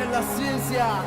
en la ciencia.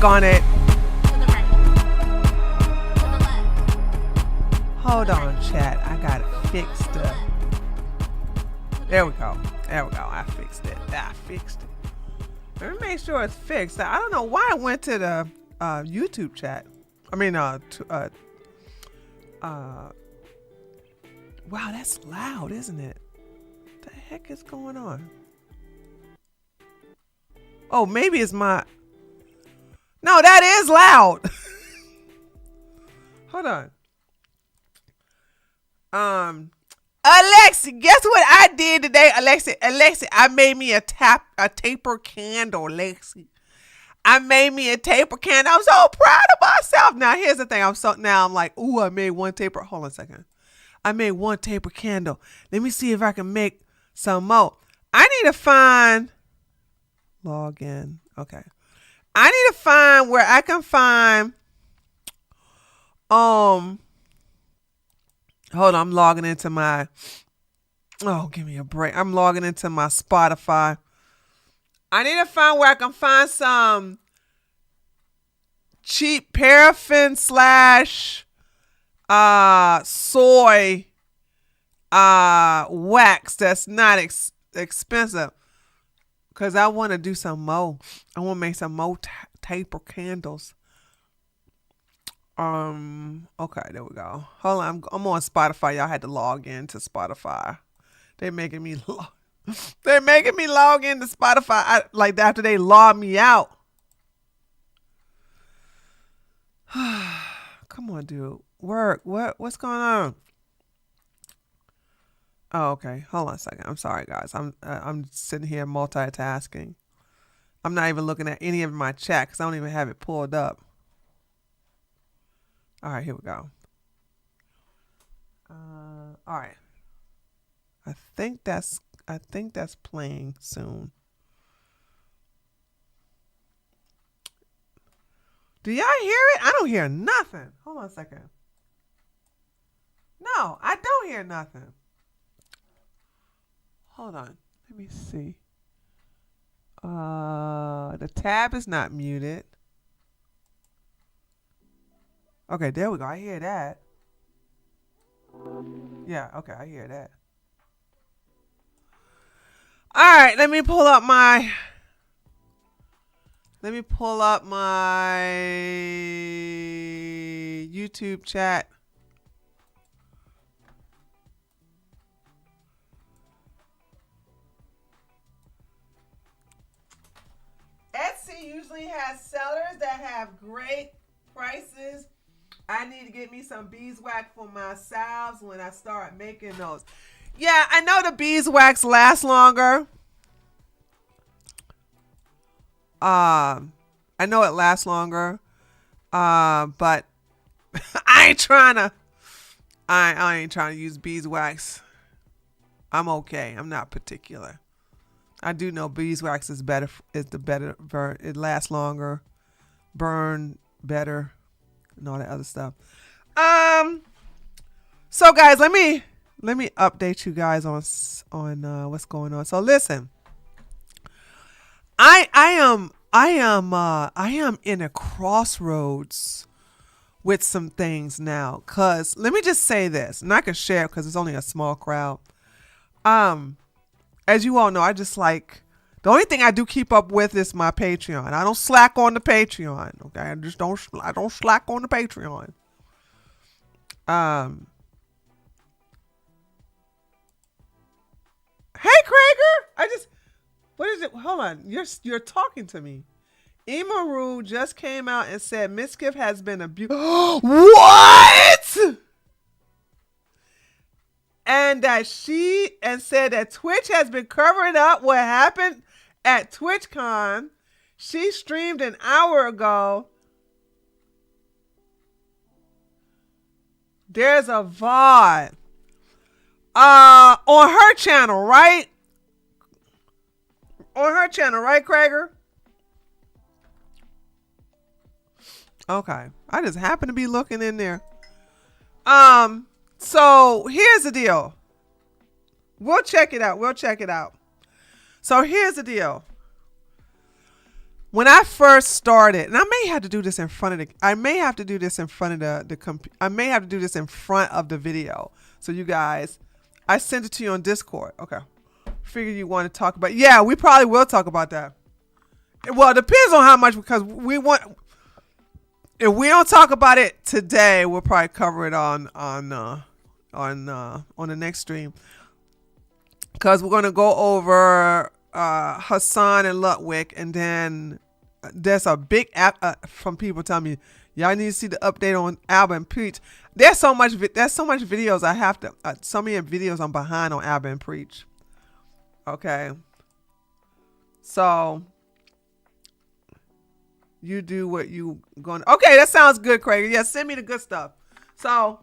On it. Hold on, chat. I got it fixed up. There we go. There we go. I fixed it. Let me make sure it's fixed. I don't know why I went to the YouTube chat. I mean, wow, that's loud, isn't it? What the heck is going on? Oh, maybe it's my... No, that is loud. Hold on. Alexa, guess what I did today? Alexa, I made me a taper candle, Alexa. I made me a taper candle. I'm so proud of myself. Now, here's the thing. I'm like, ooh, I made one taper. Hold on a second. I made one taper candle. Let me see if I can make some more. I need to find log in. Okay. I need to find where I can find hold on, I'm logging into my give me a break. I'm logging into my Spotify. I need to find where I can find some cheap paraffin / soy wax that's not expensive. Because I want to do some more. I want to make some more taper candles. Okay, there we go. Hold on, I'm on Spotify. Y'all had to log in to Spotify. They're making me log into Spotify. Like after they log me out. Come on, dude. Work. What's going on? Oh, okay. Hold on a second. I'm sorry, guys. I'm sitting here multitasking. I'm not even looking at any of my chat because I don't even have it pulled up. All right, here we go. All right. I think that's playing soon. Do y'all hear it? I don't hear nothing. Hold on a second. No, I don't hear nothing. Hold on. Let me see. The tab is not muted. Okay, there we go. I hear that. Yeah, okay, I hear that. All right, let me pull up my YouTube chat. Etsy usually has sellers that have great prices. I need to get me some beeswax for my salves when I start making those. Yeah, I know the beeswax lasts longer. I know it lasts longer. But I ain't trying to use beeswax. I'm okay. I'm not particular. I do know beeswax is better. It lasts longer, burn better, and all that other stuff. So guys, let me update you guys on what's going on. So listen, I am in a crossroads with some things now. Cause let me just say this, and I can share because it's only a small crowd. As you all know, I just the only thing I do keep up with is my Patreon. I don't slack on the Patreon. Okay, I don't slack on the Patreon. Hey Krager, what is it? Hold on, you're talking to me. Imaru just came out and said Miskiff has been abused. What? And said that Twitch has been covering up what happened at TwitchCon. She streamed an hour ago. There's a VOD on her channel, right? On her channel, right, Krager? Okay. I just happen to be looking in there. So here's the deal. We'll check it out. So here's the deal. When I first started, and I may have to do this in front of the video. So you guys, I sent it to you on Discord. Okay. Figure you want to talk about. Yeah, we probably will talk about that. Well, it depends on how much, because if we don't talk about it today, we'll probably cover it on the next stream, because we're going to go over Hasan and Ludwig, and then there's a big app from people telling me y'all need to see the update on Alba and Preach. There's so much videos I have to so many videos I'm behind on Alba and Preach. Okay, so you do what you going. Okay, that sounds good, Craig. Yeah, send me the good stuff. So,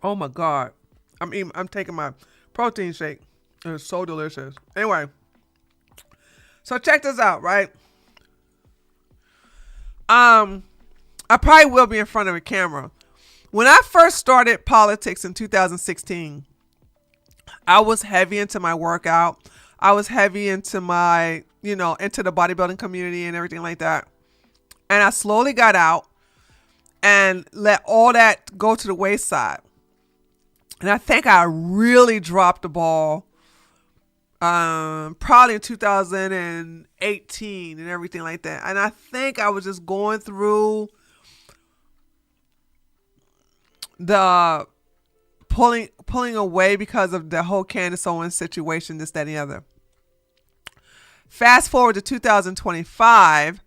oh my God, I'm taking my protein shake. It's so delicious. Anyway, so check this out, right? I probably will be in front of a camera. When I first started politics in 2016, I was heavy into my workout. I was heavy into my, into the bodybuilding community and everything like that. And I slowly got out and let all that go to the wayside. And I think I really dropped the ball probably in 2018 and everything like that. And I think I was just going through the pulling away because of the whole Candace Owens situation, this, that, and the other. Fast forward to 2025,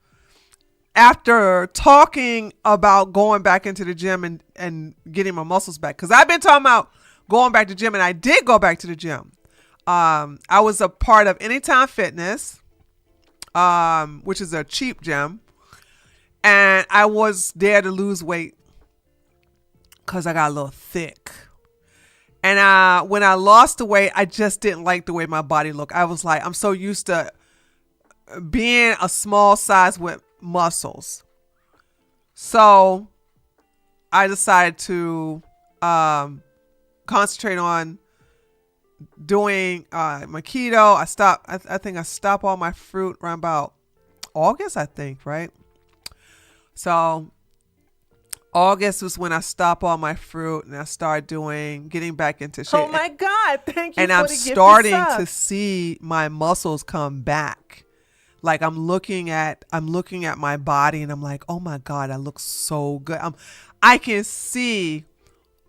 after talking about going back into the gym and getting my muscles back, because I've been talking about going back to the gym, and I did go back to the gym. I was a part of Anytime Fitness. which is a cheap gym. And I was there to lose weight because I got a little thick. And when I lost the weight, I just didn't like the way my body looked. I was like, I'm so used to being a small size with muscles. So I decided to concentrate on doing my keto. I think I stopped all my fruit around about August, I think, right? So August was when I stopped all my fruit and I started getting back into shape. Oh my God, thank you. And I'm starting to see my muscles come back. Like I'm looking at my body and I'm like, oh my God, I look so good. I can see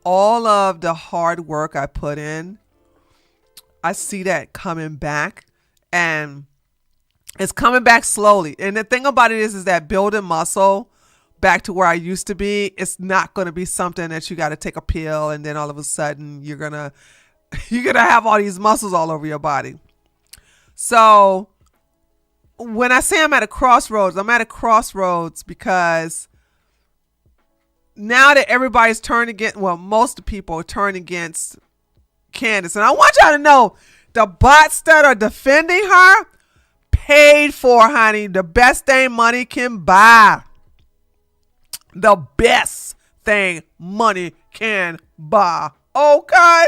all of the hard work I put in. I see that coming back, and it's coming back slowly. And the thing about it is that building muscle back to where I used to be, it's not going to be something that you got to take a pill and then all of a sudden you're going to have all these muscles all over your body. So when I say I'm at a crossroads because now that everybody's turned against, well, most of the people are turned against Candace. And I want y'all to know the bots that are defending her paid for, honey. The best thing money can buy. The best thing money can buy. Okay?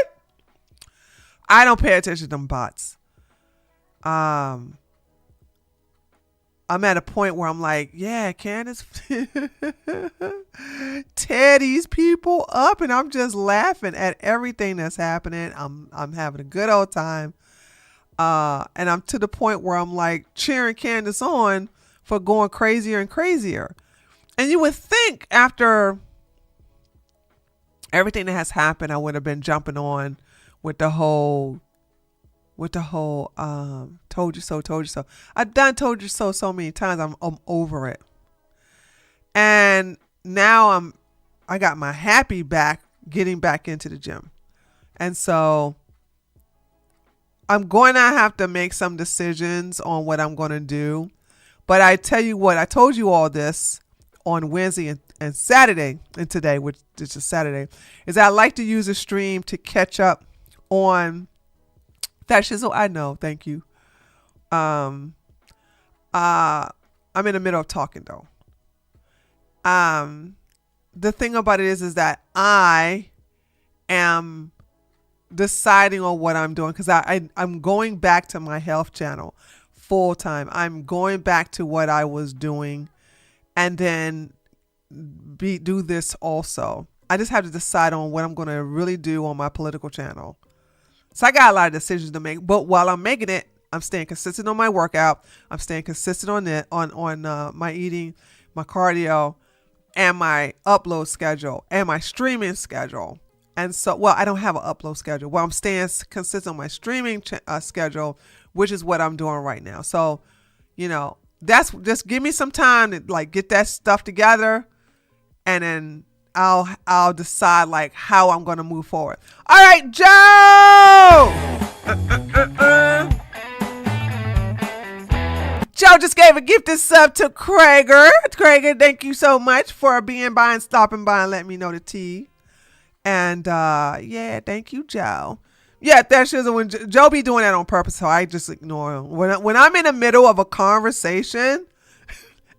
I don't pay attention to them bots. I'm at a point where I'm like, yeah, Candace, tear these people up, and I'm just laughing at everything that's happening. I'm having a good old time. And I'm to the point where I'm like cheering Candace on for going crazier and crazier. And you would think after everything that has happened, I would have been jumping on with the whole told you so. I've done told you so many times. I'm over it. And now I got my happy back, getting back into the gym. And so I'm going to have to make some decisions on what I'm going to do. But I tell you what, I told you all this on Wednesday and Saturday, and today, which is just Saturday, is I like to use a stream to catch up on that shizzle. I know, thank you. I'm in the middle of talking though. The thing about it is that I am deciding on what I'm doing because I'm going back to my health channel full time. I'm going back to what I was doing, and then do this also. I just have to decide on what I'm going to really do on my political channel. So I got a lot of decisions to make, but while I'm making it, I'm staying consistent on my workout. I'm staying consistent on it, on my eating, my cardio, and my upload schedule, and my streaming schedule. And so, well, I don't have an upload schedule. Well, I'm staying consistent on my streaming schedule, which is what I'm doing right now. So, that's just give me some time to like get that stuff together, and then I'll decide like how I'm going to move forward. All right, Joe. Joe just gave a gifted sub to Krager. Krager, thank you so much for being by and stopping by and letting me know the tea. And yeah, thank you, Joe. Yeah, that's just when Joe be doing that on purpose, so I just ignore him. When I'm in the middle of a conversation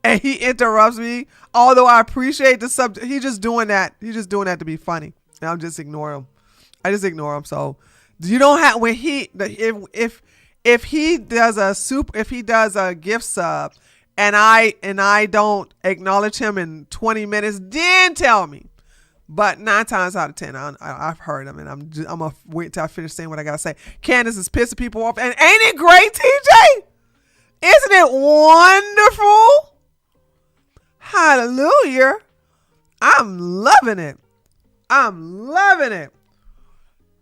and he interrupts me, although I appreciate the subject, he's just doing that. He's just doing that to be funny. And I'll just ignore him. I just ignore him. So you don't have when he if he does a gift sub and I don't acknowledge him in 20 minutes, then tell me. But 9 times out of 10, I've heard him, and I'm gonna wait till I finish saying what I gotta say. Candace is pissing people off, and ain't it great, TJ? Isn't it wonderful? Hallelujah! I'm loving it. I'm loving it,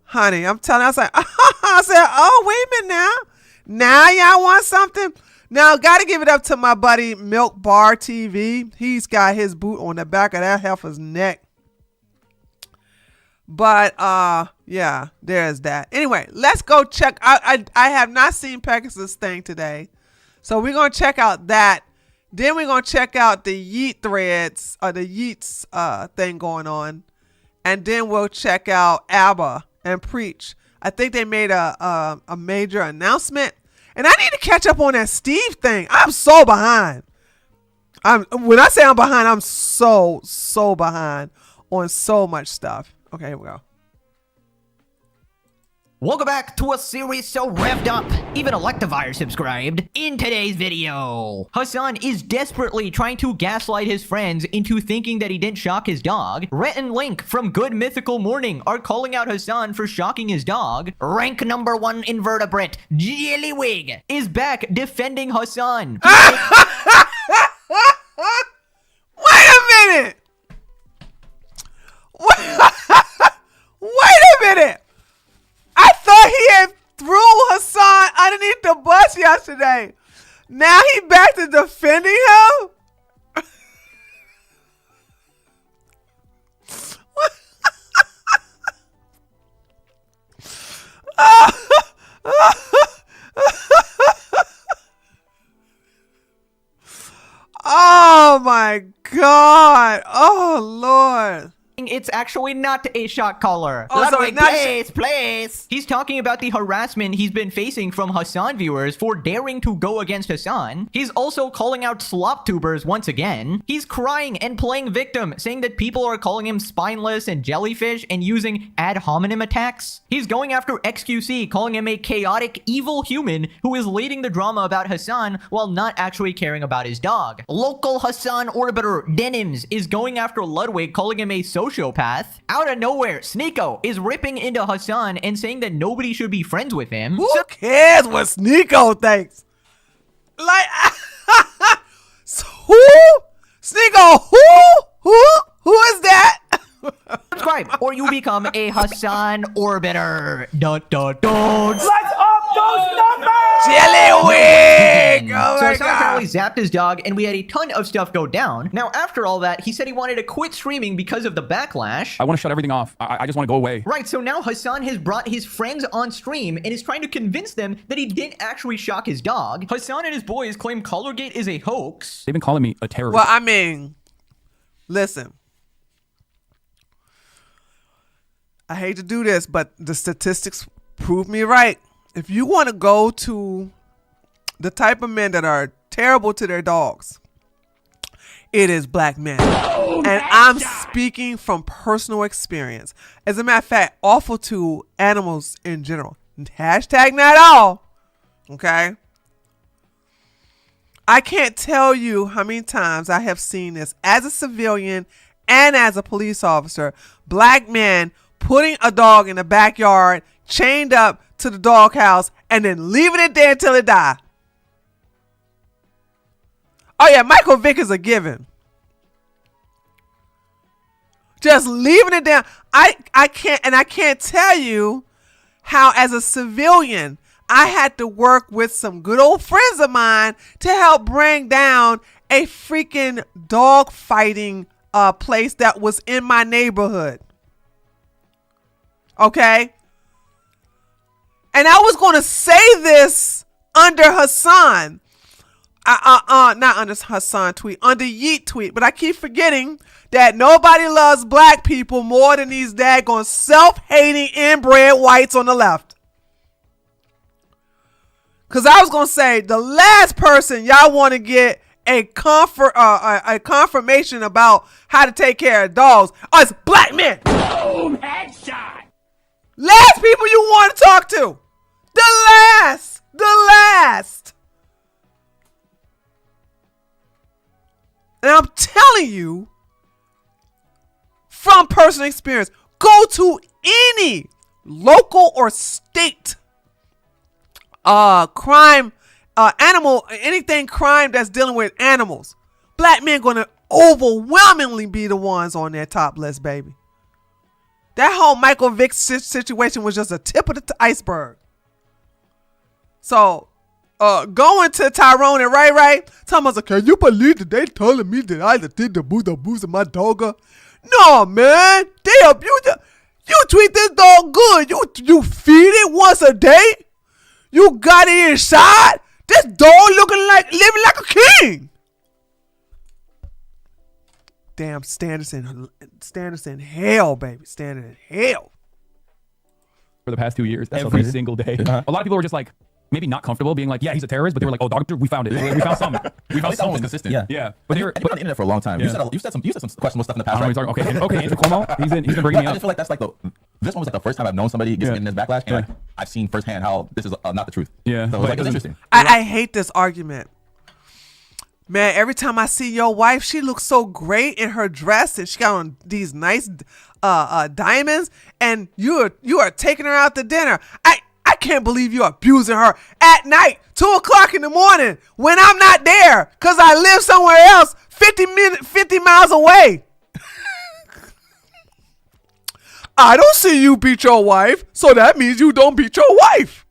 honey. I'm telling you, I said, oh, wait a minute now y'all want something? Now, gotta give it up to my buddy Milk Bar TV. He's got his boot on the back of that heifer's neck. But yeah, there's that. Anyway, let's go check. I have not seen Pegasus' thing today, So we're going to check out that. Then we're going to check out the Yeet threads or the Yeets thing going on. And then we'll check out ABBA and Preach. I think they made a major announcement. And I need to catch up on that Steve thing. I'm so behind. When I say I'm behind, I'm so behind on so much stuff. Okay, here we go. Welcome back to a series so revved up, even Electivire subscribed. In today's video, Hasan is desperately trying to gaslight his friends into thinking that he didn't shock his dog. Rhett and Link from Good Mythical Morning are calling out Hasan for shocking his dog. Rank number 1 invertebrate, Ludwig, is back defending Hasan. Wait a minute! Wait a minute! I thought he had threw Hasan underneath the bus yesterday. Now he back to defending him? Oh my God. Oh Lord. It's actually not a shock collar. Oh, Ludwig, please. He's talking about the harassment he's been facing from Hasan viewers for daring to go against Hasan. He's also calling out slop tubers once again. He's crying and playing victim, saying that people are calling him spineless and jellyfish and using ad hominem attacks. He's going after XQC, calling him a chaotic, evil human who is leading the drama about Hasan while not actually caring about his dog. Local Hasan orbiter Denims is going after Ludwig, calling him a sociopath. Out of nowhere, Sneeko is ripping into Hasan and saying that nobody should be friends with him. Who cares what Sneeko thinks? Like, who? Sneeko, who is that? Subscribe or you become a Hasan orbiter. Dun, dun, dun. Let's up those numbers! Jelly-wig! Oh So my Hasan God. apparently zapped his dog, and we had a ton of stuff go down. Now, after all that, he said he wanted to quit streaming because of the backlash. I want to shut everything off. I just want to go away. Right, so now Hasan has brought his friends on stream and is trying to convince them that he didn't actually shock his dog. Hasan and his boys claim Collargate is a hoax. They've been calling me a terrorist. Well, I mean, listen. I hate to do this, but the statistics prove me right. If you want to go to the type of men that are terrible to their dogs, it is black men. And I'm speaking from personal experience. As a matter of fact, awful to animals in general. Hashtag not all. Okay? I can't tell you how many times I have seen this as a civilian and as a police officer. Black men putting a dog in the backyard, chained up to the doghouse, and then leaving it there until it dies. Oh yeah, Michael Vick is a given. Just leaving it down. I can't tell you how as a civilian I had to work with some good old friends of mine to help bring down a freaking dog fighting place that was in my neighborhood. Okay? And I was going to say this under Hasan. Not under Hasan tweet, under Yeet tweet, but I keep forgetting that nobody loves black people more than these daggone self-hating inbred whites on the left. Because I was going to say the last person y'all want to get a confirmation about how to take care of dogs is black men. Boom! Headshot! Last people you want to talk to. The last. And I'm telling you from personal experience, go to any local or state crime, animal, anything crime that's dealing with animals. Black men going to overwhelmingly be the ones on their top list, baby. That whole Michael Vick situation was just a tip of the iceberg. So, going to Tyrone and Ray, Thomas like, can you believe that they telling me that I did the booze of my dog? No, man. They abuse it. You treat this dog good. You feed it once a day. You got it inside. This dog living like a king. Damn, standards in hell, baby. Standards in hell. For the past 2 years, That's so every crazy. single day. A lot of people were just like, maybe not comfortable being like, yeah, he's a terrorist, but they were like, oh, doctor, we found it. We found something. We At found least that one was something. consistent. Yeah. But But you're they on the internet for a long time. Yeah. You said some questionable stuff in the I past. don't know Right? what you're talking. Okay, Andrew Cuomo, he's been bringing But me I up. just feel like that's like this one was like the first time I've known somebody getting this backlash, and like I've seen firsthand how this is not the truth. Yeah. So it was like, it's interesting. I hate this argument. Man, every time I see your wife, she looks so great in her dress, and she got on these nice diamonds, and you are taking her out to dinner. I can't believe you're abusing her at night, 2 o'clock in the morning, when I'm not there, because I live somewhere else, 50 miles away. I don't see you beat your wife, so that means you don't beat your wife.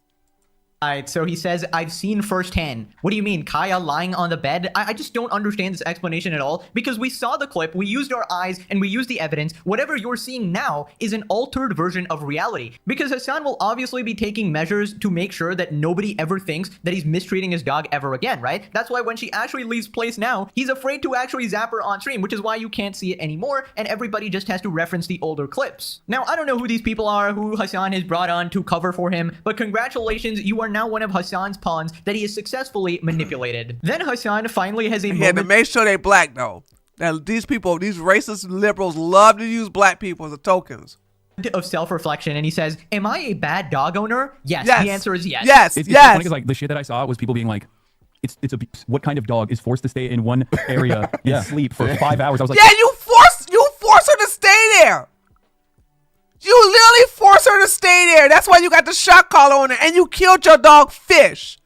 Alright, so he says, I've seen firsthand. What do you mean, Kaya lying on the bed? I just don't understand this explanation at all, because we saw the clip, we used our eyes, and we used the evidence. Whatever you're seeing now is an altered version of reality, because Hasan will obviously be taking measures to make sure that nobody ever thinks that he's mistreating his dog ever again, right? That's why when she actually leaves place now, he's afraid to actually zap her on stream, which is why you can't see it anymore, and everybody just has to reference the older clips. Now, I don't know who these people are, who Hasan has brought on to cover for him, but congratulations, you are now one of Hasan's pawns that he has successfully manipulated. Then Hasan finally has a He had to moment. make sure they black though. Now these people, these racist liberals, love to use black people as tokens. Of self-reflection, and he says, am I a bad dog owner? Yes. Yes. The answer is yes. Yes. It's so funny because like the shit that I saw was people being like, it's what kind of dog is forced to stay in one area and sleep for 5 hours? I was like, Yeah, you force her to stay there. You literally force her to stay there. That's why you got the shock collar on her, and you killed your dog Fish.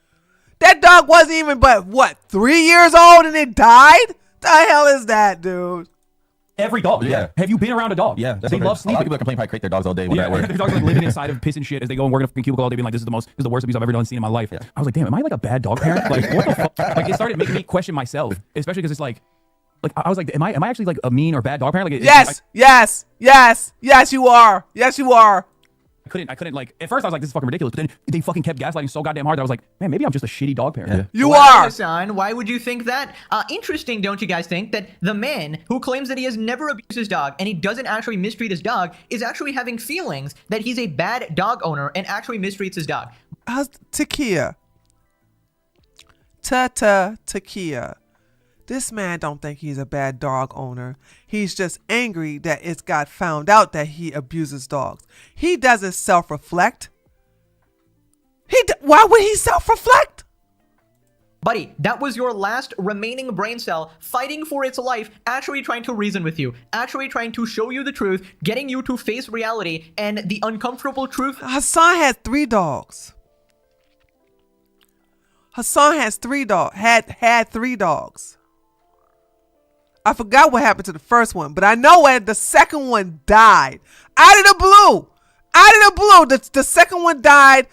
That dog wasn't even but what, 3 years old and it died? The hell is that, dude? every dog. Yeah. Have you been around a dog? Yeah, that's They okay. love A lot sleeping. of people that complain probably crate their dogs all day when Yeah, they're at the work. dogs like living inside of piss and shit as they go and work in a fucking cubicle all day, being like, this is the worst abuse I've ever done seen in my life. Yeah. I was like, damn, am I like a bad dog parent? Like, what the fuck? Like, it started making me question myself, especially because it's like I was like, am I actually like a mean or bad dog parent? Like, Yes, you are. Yes, you are. I couldn't like, at first I was like, this is fucking ridiculous, but then they fucking kept gaslighting so goddamn hard that I was like, man, maybe I'm just a shitty dog parent. Yeah. You Well, are. Hasan, why would you think that? Interesting, don't you guys think, that the man who claims that he has never abused his dog and he doesn't actually mistreat his dog is actually having feelings that he's a bad dog owner and actually mistreats his dog? Takia. Takia. This man don't think he's a bad dog owner. He's just angry that it's got found out that he abuses dogs. He doesn't self-reflect. Why would he self-reflect? Buddy, that was your last remaining brain cell fighting for its life, actually trying to reason with you, actually trying to show you the truth, getting you to face reality and the uncomfortable truth. Hasan had 3 dogs. Hasan has 3 dogs. Had 3 dogs. I forgot what happened to the first one, but I know when the second one died. Out of the blue. The second one died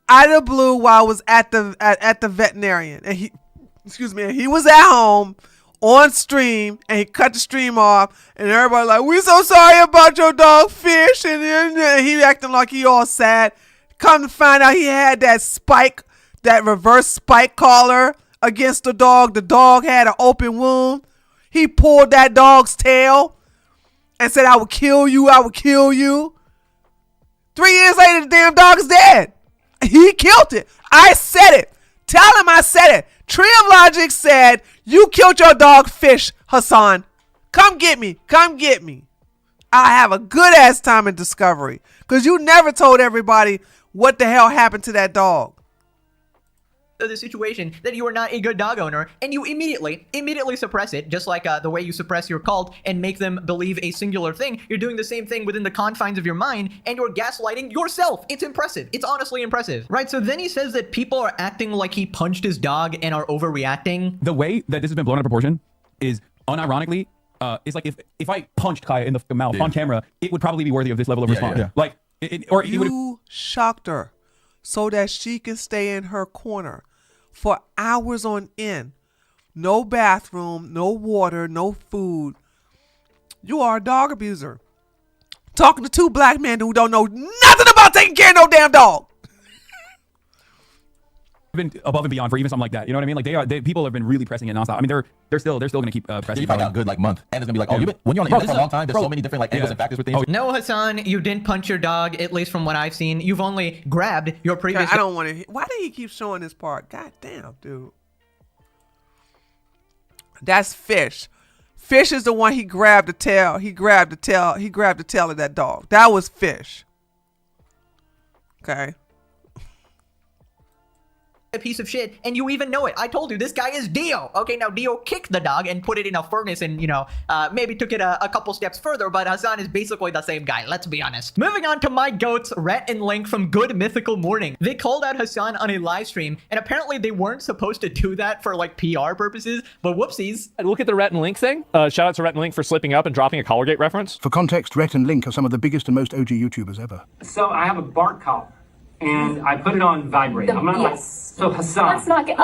out of the blue while I was at the veterinarian. And he was at home on stream and he cut the stream off and everybody like, we so sorry about your dog Fish, and he acting like he all sad. Come to find out he had that reverse spike collar against the dog. The dog had an open wound. He pulled that dog's tail and said, I will kill you. 3 years later, the damn dog is dead. He killed it. I said it. Tell him I said it. Tree of Logic said, you killed your dog Fish, Hasan. Come get me. I have a good ass time in Discovery because you never told everybody what the hell happened to that dog. The situation that you are not a good dog owner and you immediately suppress it, just like the way you suppress your cult and make them believe a singular thing. You're doing the same thing within the confines of your mind and you're gaslighting yourself. It's impressive. It's honestly impressive, right? So then he says that people are acting like he punched his dog and are overreacting. The way that this has been blown out of proportion is unironically, it's like if I punched Kaya in the mouth on camera, it would probably be worthy of this level of response. yeah. Like, it would. You shocked her so that she can stay in her corner for hours on end. No bathroom, no water, no food. You are a dog abuser. Talking to 2 black men who don't know nothing about taking care of no damn dog. been above and beyond for even something like that. You know what I mean? Like people have been really pressing it nonstop. I mean, they're still going to keep pressing. You probably got a good like month, and it's gonna be like, oh, when you're on the internet for a long time, there's so many different like angles and factors with things. No, Hasan, you didn't punch your dog. At least from what I've seen, you've only grabbed your previous. I don't want to. Why did he keep showing this part? God damn, dude. That's Fish. Fish is the one he grabbed the tail. He grabbed the tail. He grabbed the tail of that dog. That was Fish. Okay. A piece of shit, and you even know it. I told you this guy is Dio. Okay, now Dio kicked the dog and put it in a furnace, and maybe took it a couple steps further. But Hasan is basically the same guy. Let's be honest. Moving on to my goats, Rhett and Link from Good Mythical Morning. They called out Hasan on a live stream, and apparently they weren't supposed to do that for like PR purposes. But whoopsies. Look at the Rhett and Link thing. Shout out to Rhett and Link for slipping up and dropping a Collargate reference. For context, Rhett and Link are some of the biggest and most OG YouTubers ever. So I have a bark collar, and I put it on vibrate. I'm not so Hasan. Let's not get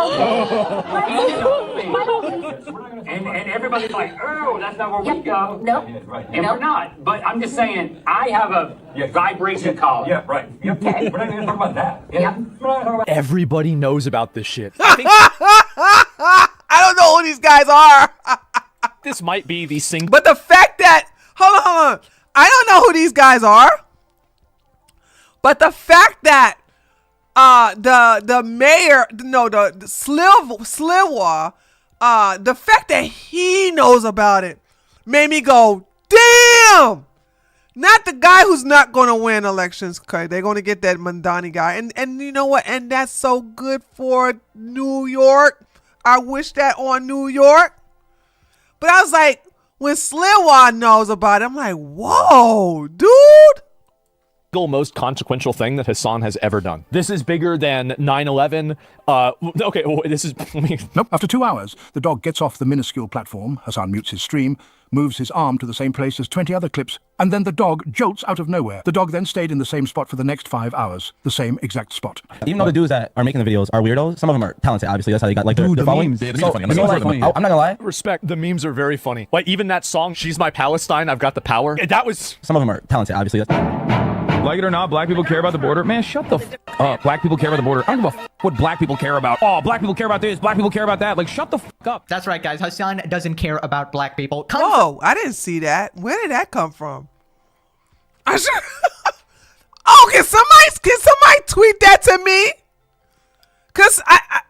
And everybody's like, oh, that's not where we go. Nope. And we're not. But I'm just saying, I have a vibration collar. Yeah, right. Yep. Okay. We're not going to talk about that. Yep. Everybody knows about this shit. I don't know who these guys are. This might be the single. But the fact that hold on. I don't know who these guys are. But the fact that the mayor, no, the Sliwa, the fact that he knows about it made me go, damn! Not the guy who's not going to win elections, okay? They're going to get that Mandani guy. And you know what? And that's so good for New York. I wish that on New York. But I was like, when Sliwa knows about it, I'm like, whoa, dude. Most consequential thing that Hasan has ever done. This is bigger than 9/11. Okay, this is. Nope. After 2 hours, the dog gets off the minuscule platform. Hasan mutes his stream, moves his arm to the same place as 20 other clips, and then the dog jolts out of nowhere. The dog then stayed in the same spot for the next 5 hours. The same exact spot. Even though the dudes that are making the videos are weirdos, some of them are talented, obviously. That's how they got like their following. memes. Yeah, the So- memes are funny. so, like, I'm not gonna lie. Respect. The memes are very funny. Like even that song, "She's My Palestine, I've Got the Power." That was. Some of them are talented, obviously. Like it or not, black people care about the border. Man, shut the f up. Black people care about the border. I don't give a f what black people care about. Oh, black people care about this. Black people care about that. Like, shut the f up. That's right, guys. Hasan doesn't care about black people. Oh, I didn't see that. Where did that come from? I sure. Oh, can somebody tweet that to me? Cause I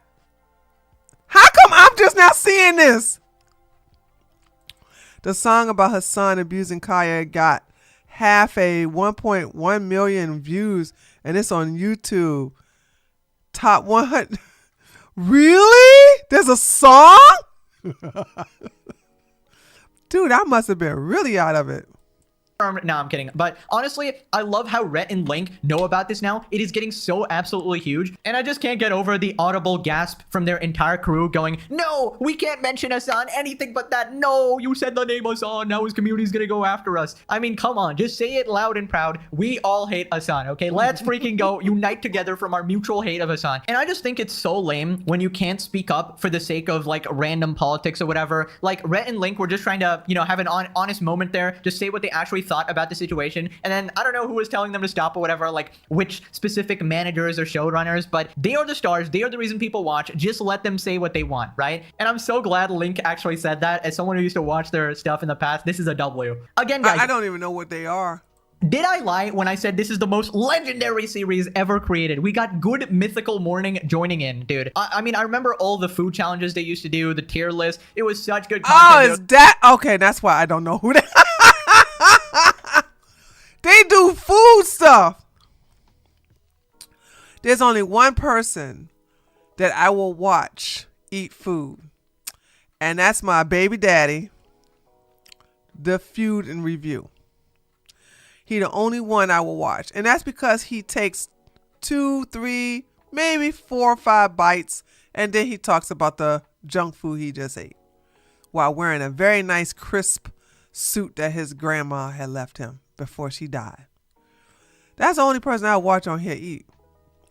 how come I'm just now seeing this? The song about Hasan abusing Kaya got half a 1.1 million views, and it's on YouTube. Top 100. Really? There's a song? Dude, I must have been really out of it. No, I'm kidding. But honestly, I love how Rhett and Link know about this now. It is getting so absolutely huge. And I just can't get over the audible gasp from their entire crew going, no, we can't mention Hasan, anything but that. No, you said the name Hasan. Now his community's gonna go after us. I mean, come on, just say it loud and proud. We all hate Hasan, okay? Let's freaking go unite together from our mutual hate of Hasan. And I just think it's so lame when you can't speak up for the sake of like random politics or whatever. Like Rhett and Link were just trying to, have an honest moment there. Just say what they actually thought about the situation, and then I don't know who was telling them to stop or whatever, like which specific managers or showrunners, but they are the stars, they are the reason people watch. Just let them say what they want, right? And I'm so glad Link actually said that. As someone who used to watch their stuff in the past, this is a W. Again, guys, I don't even know what they are. did I lie when I said this is the most legendary series ever created? We got Good Mythical Morning joining in, dude. I mean, I remember all the food challenges they used to do, the tier list. It was such good content. Oh, is that okay? That's why I don't know who they. They do food stuff. There's only one person that I will watch eat food, and that's my baby daddy, the Feud and Review. He the only one I will watch, and that's because he takes 2, 3, maybe 4 or 5 bites, and then he talks about the junk food he just ate while wearing a very nice crisp suit that his grandma had left him before she died. That's the only person I watch on here eat.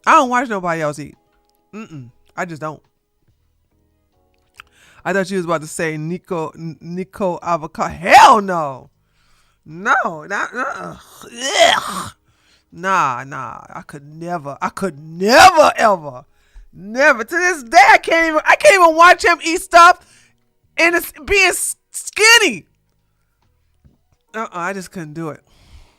I don't watch nobody else eat. I just don't. I thought you was about to say Nico Avocado. Hell no. No, not nah. I could never ever Never. To this day, I can't even watch him eat stuff and it's being skinny. I just couldn't do it.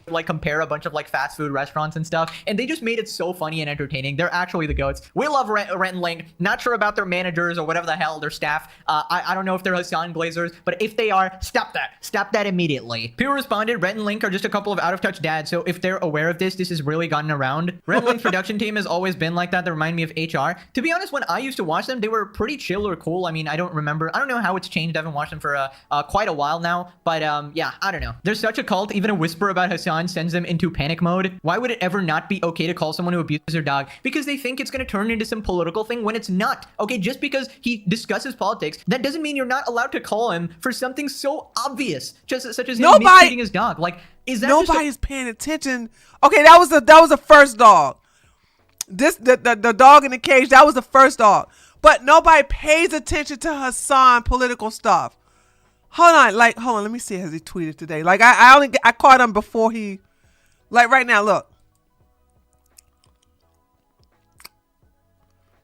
Like compare a bunch of like fast food restaurants and stuff, and they just made it so funny and entertaining. They're actually the goats. We love Rhett and Link. Not sure about their managers or whatever the hell, their staff. I don't know if they're Hasan Glazers, but if they are, stop that immediately. People responded, Rhett and Link are just a couple of out of touch dads, so if they're aware of this has really gotten around. Rhett and Link's production team has always been like that. They remind me of HR. To be honest, when I used to watch them, they were pretty chill or cool. I mean, I don't know how it's changed. I haven't watched them for quite a while now, but yeah, I don't know. There's such a cult. Even a whisper about Hasan sends them into panic mode. Why would it ever not be okay to call someone who abuses their dog? Because they think it's going to turn into some political thing when it's not. Okay, just because he discusses politics, that doesn't mean you're not allowed to call him for something so obvious, just such as him mistreating his dog. Like, is that nobody's paying attention? Okay, that was the first dog. The dog in the cage, that was the first dog. But nobody pays attention to Hasan political stuff. Hold on, let me see. Has he tweeted today? Like, I caught him before he, like right now, look.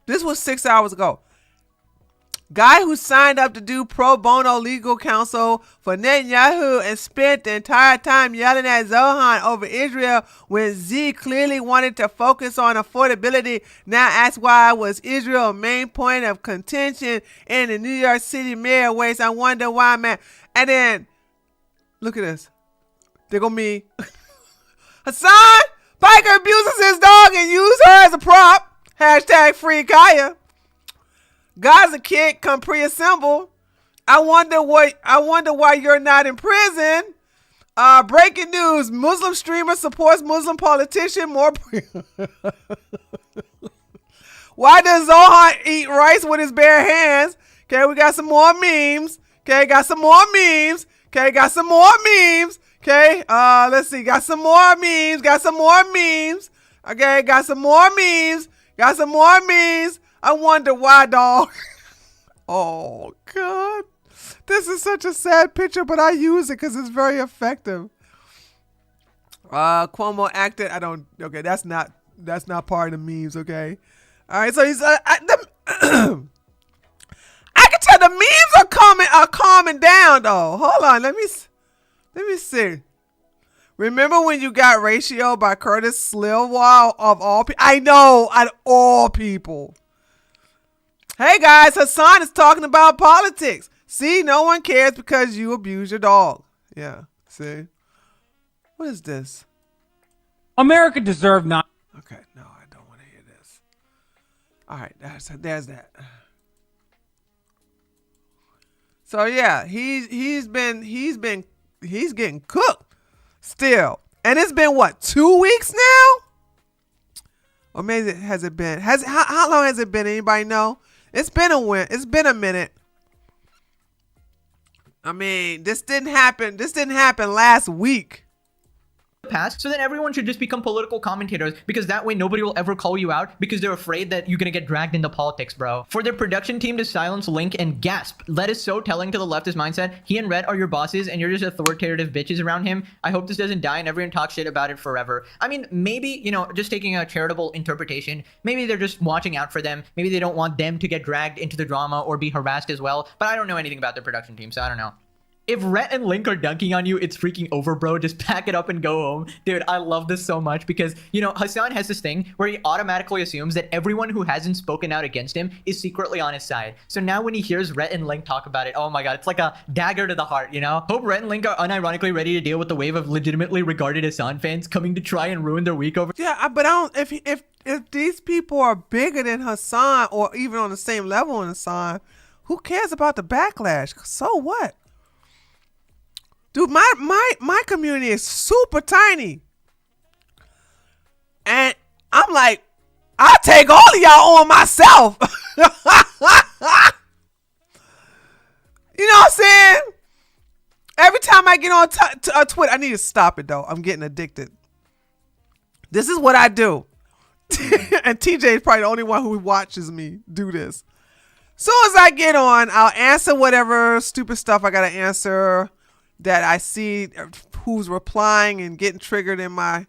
This was 6 hours ago. Guy who signed up to do pro bono legal counsel for Netanyahu and spent the entire time yelling at Zohan over Israel when Z clearly wanted to focus on affordability. Now asks why was Israel a main point of contention in the New York City mayor race. I wonder why, man. And then, look at this. There go me. Hasan, Piker abuses his dog and used her as a prop. Hashtag free Kaya. Gaza kid come pre-assemble. I wonder why you're not in prison. Breaking news: Muslim streamer supports Muslim politician more. Why does Zohan eat rice with his bare hands? Okay, we got some more memes. Okay, got some more memes. Okay, got some more memes. Okay, let's see. Got some more memes. Got some more memes. Okay, got some more memes. Got some more memes. I wonder why, dog. Oh, God. This is such a sad picture, but I use it because it's very effective. Cuomo acted. Okay, that's not part of the memes, okay? All right, so he's, I can tell the memes are calming down, though. Hold on, let me see. Remember when you got Ratio by Curtis Slilwell of all people? I know, at all people. Hey guys, Hasan is talking about politics. See, no one cares because you abuse your dog. Yeah, see? What is this? America deserved not. Okay, no, I don't want to hear this. All right, there's that. So yeah, he's getting cooked still. And it's been what, 2 weeks now? Or maybe has it been? How long has it been? Anybody know? It's been a minute. I mean, this didn't happen last week. Past, so then everyone should just become political commentators, because that way nobody will ever call you out because they're afraid that you're gonna get dragged into politics, bro. For their production team to silence Link and gasp, that is so telling to the leftist mindset. He and Rhett are your bosses and you're just authoritative bitches around him. I hope this doesn't die and everyone talks shit about it forever. I mean, maybe, just taking a charitable interpretation, maybe they're just watching out for them. Maybe they don't want them to get dragged into the drama or be harassed as well, but I don't know anything about their production team, so I don't know. If Rhett and Link are dunking on you, it's freaking over, bro. Just pack it up and go home. Dude, I love this so much because, Hasan has this thing where he automatically assumes that everyone who hasn't spoken out against him is secretly on his side. So now when he hears Rhett and Link talk about it, oh my god, it's like a dagger to the heart, Hope Rhett and Link are unironically ready to deal with the wave of legitimately regarded Hasan fans coming to try and ruin their week over. Yeah, but I don't, if these people are bigger than Hasan or even on the same level in Hasan, who cares about the backlash? So what? Dude, my community is super tiny. And I'm like, I'll take all of y'all on myself. You know what I'm saying? Every time I get on Twitter, I need to stop it though. I'm getting addicted. This is what I do. And TJ is probably the only one who watches me do this. Soon as I get on, I'll answer whatever stupid stuff I gotta answer that I see who's replying and getting triggered in my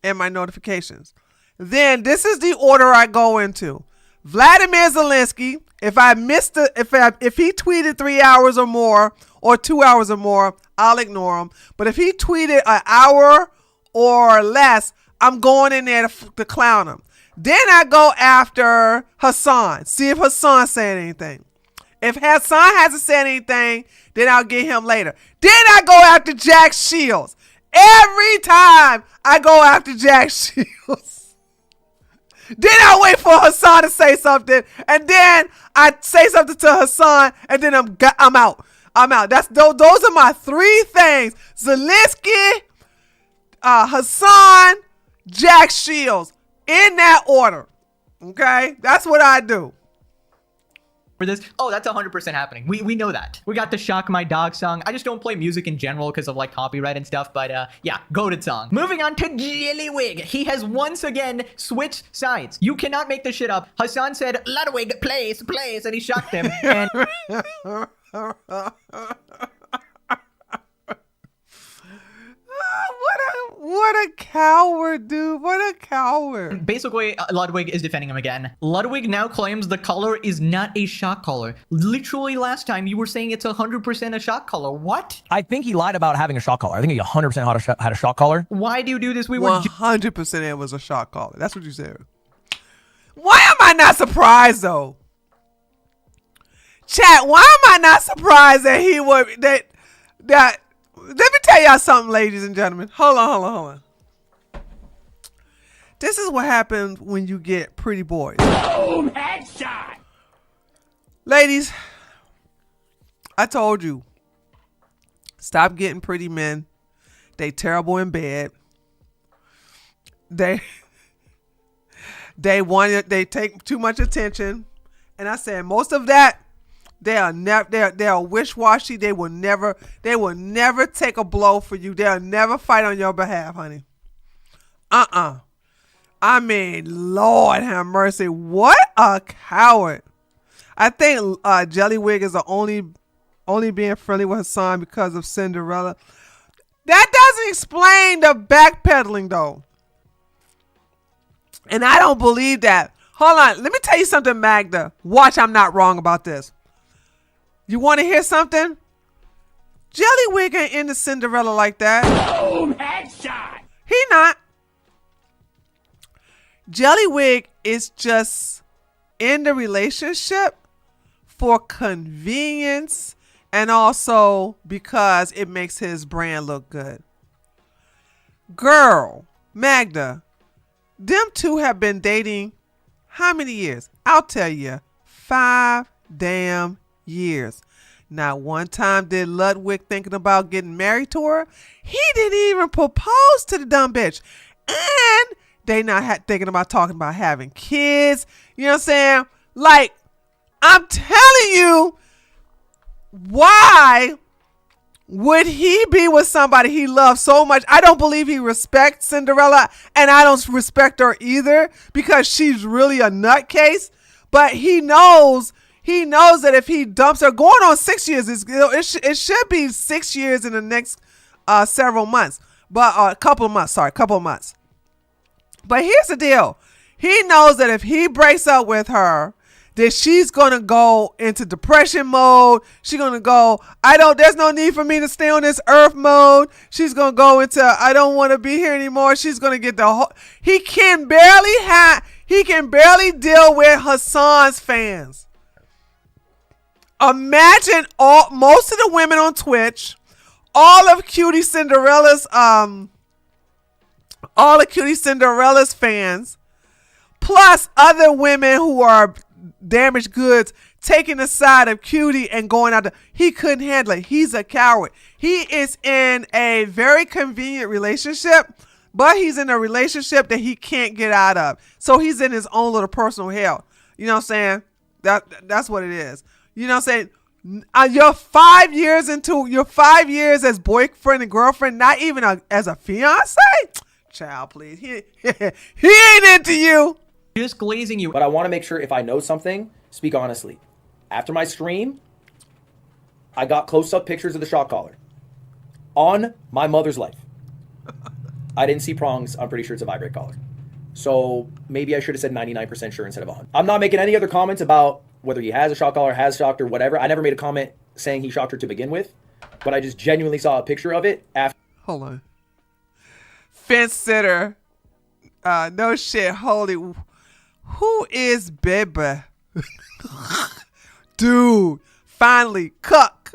notifications. Then this is the order I go into. Vladimir Zelensky, if he tweeted 3 hours or more or 2 hours or more, I'll ignore him. But if he tweeted an hour or less, I'm going in there to clown him. Then I go after Hasan. See if Hasan said anything. If Hasan hasn't said anything, then I'll get him later. Then I go after Jack Shields. Every time I go after Jack Shields. Then I wait for Hasan to say something, and then I say something to Hasan, and then I'm out. I'm out. Those are my 3 things: Zelensky, Hasan, Jack Shields, in that order. Okay, that's what I do. For this, oh, that's 100% happening. We know that. We got the Shock My Dog song. I just don't play music in general because of like copyright and stuff, but yeah, goated song. Moving on to Ludwig. He has once again switched sides. You cannot make this shit up. Hasan said, Ludwig, place, and he shocked him. And What a coward, dude. What a coward. basically, Ludwig is defending him again. Ludwig now claims the color is not a shock collar. Literally last time you were saying it's 100% a shock collar. What? I think he lied about having a shock collar. I think he 100% had a shock collar. Why do you do this? We were 100% it was a shock collar. That's what you said. Why am I not surprised though? Chat, why am I not surprised that he would that let me tell y'all something, ladies and gentlemen. Hold on. This is what happens when you get pretty boys. Boom, headshot. Ladies, I told you. Stop getting pretty men. They terrible in bed. They take too much attention. And I said most of that, they are wish-washy. They will never take a blow for you. They'll never fight on your behalf, honey. I mean, Lord have mercy. What a coward. I think Jellywig is the only being friendly with Hasan because of Cinderella. That doesn't explain the backpedaling though. And I don't believe that. Hold on. Let me tell you something, Magda. Watch, I'm not wrong about this. You want to hear something? Jellywig ain't into Cinderella like that. Boom, headshot. He not. Jellywig is just in the relationship for convenience and also because it makes his brand look good. Girl, Magda, them two have been dating how many years? I'll tell you, 5 damn years. Not one time did Ludwig thinking about getting married to her. He didn't even propose to the dumb bitch. And they not thinking about talking about having kids. You know what I'm saying? Like, I'm telling you, why would he be with somebody he loves so much? I don't believe he respects Cinderella, and I don't respect her either because she's really a nutcase. But he knows that if he dumps her, going on 6 years, it should be 6 years in the next several months, but a couple of months. But here's the deal. He knows that if he breaks up with her, that she's going to go into depression mode. She's going to go, there's no need for me to stay on this earth mode. She's going to go into, I don't want to be here anymore. She's going to get he can barely deal with Hasan's fans. Imagine most of the women on Twitch, all of Cutie Cinderella's fans, plus other women who are damaged goods taking the side of Cutie and going out. He couldn't handle it. He's a coward. He is in a very convenient relationship, but he's in a relationship that he can't get out of. So he's in his own little personal hell. You know what I'm saying? That's what it is. You know what I'm saying? You're 5 years into your 5 years as boyfriend and girlfriend, not even as a fiance. Child, please. He ain't into you. just glazing you. But I want to make sure if I know something, speak honestly. After my stream, I got close-up pictures of the shock collar on my mother's life. I didn't see prongs. I'm pretty sure it's a vibrate collar. So maybe I should have said 99% sure instead of 100. I'm not making any other comments about whether he has a shock collar, has shocked her, whatever. I never made a comment saying he shocked her to begin with, but I just genuinely saw a picture of it after. Hold on. Fence sitter. No shit. Holy. Who is baby? Dude. Finally. Cuck.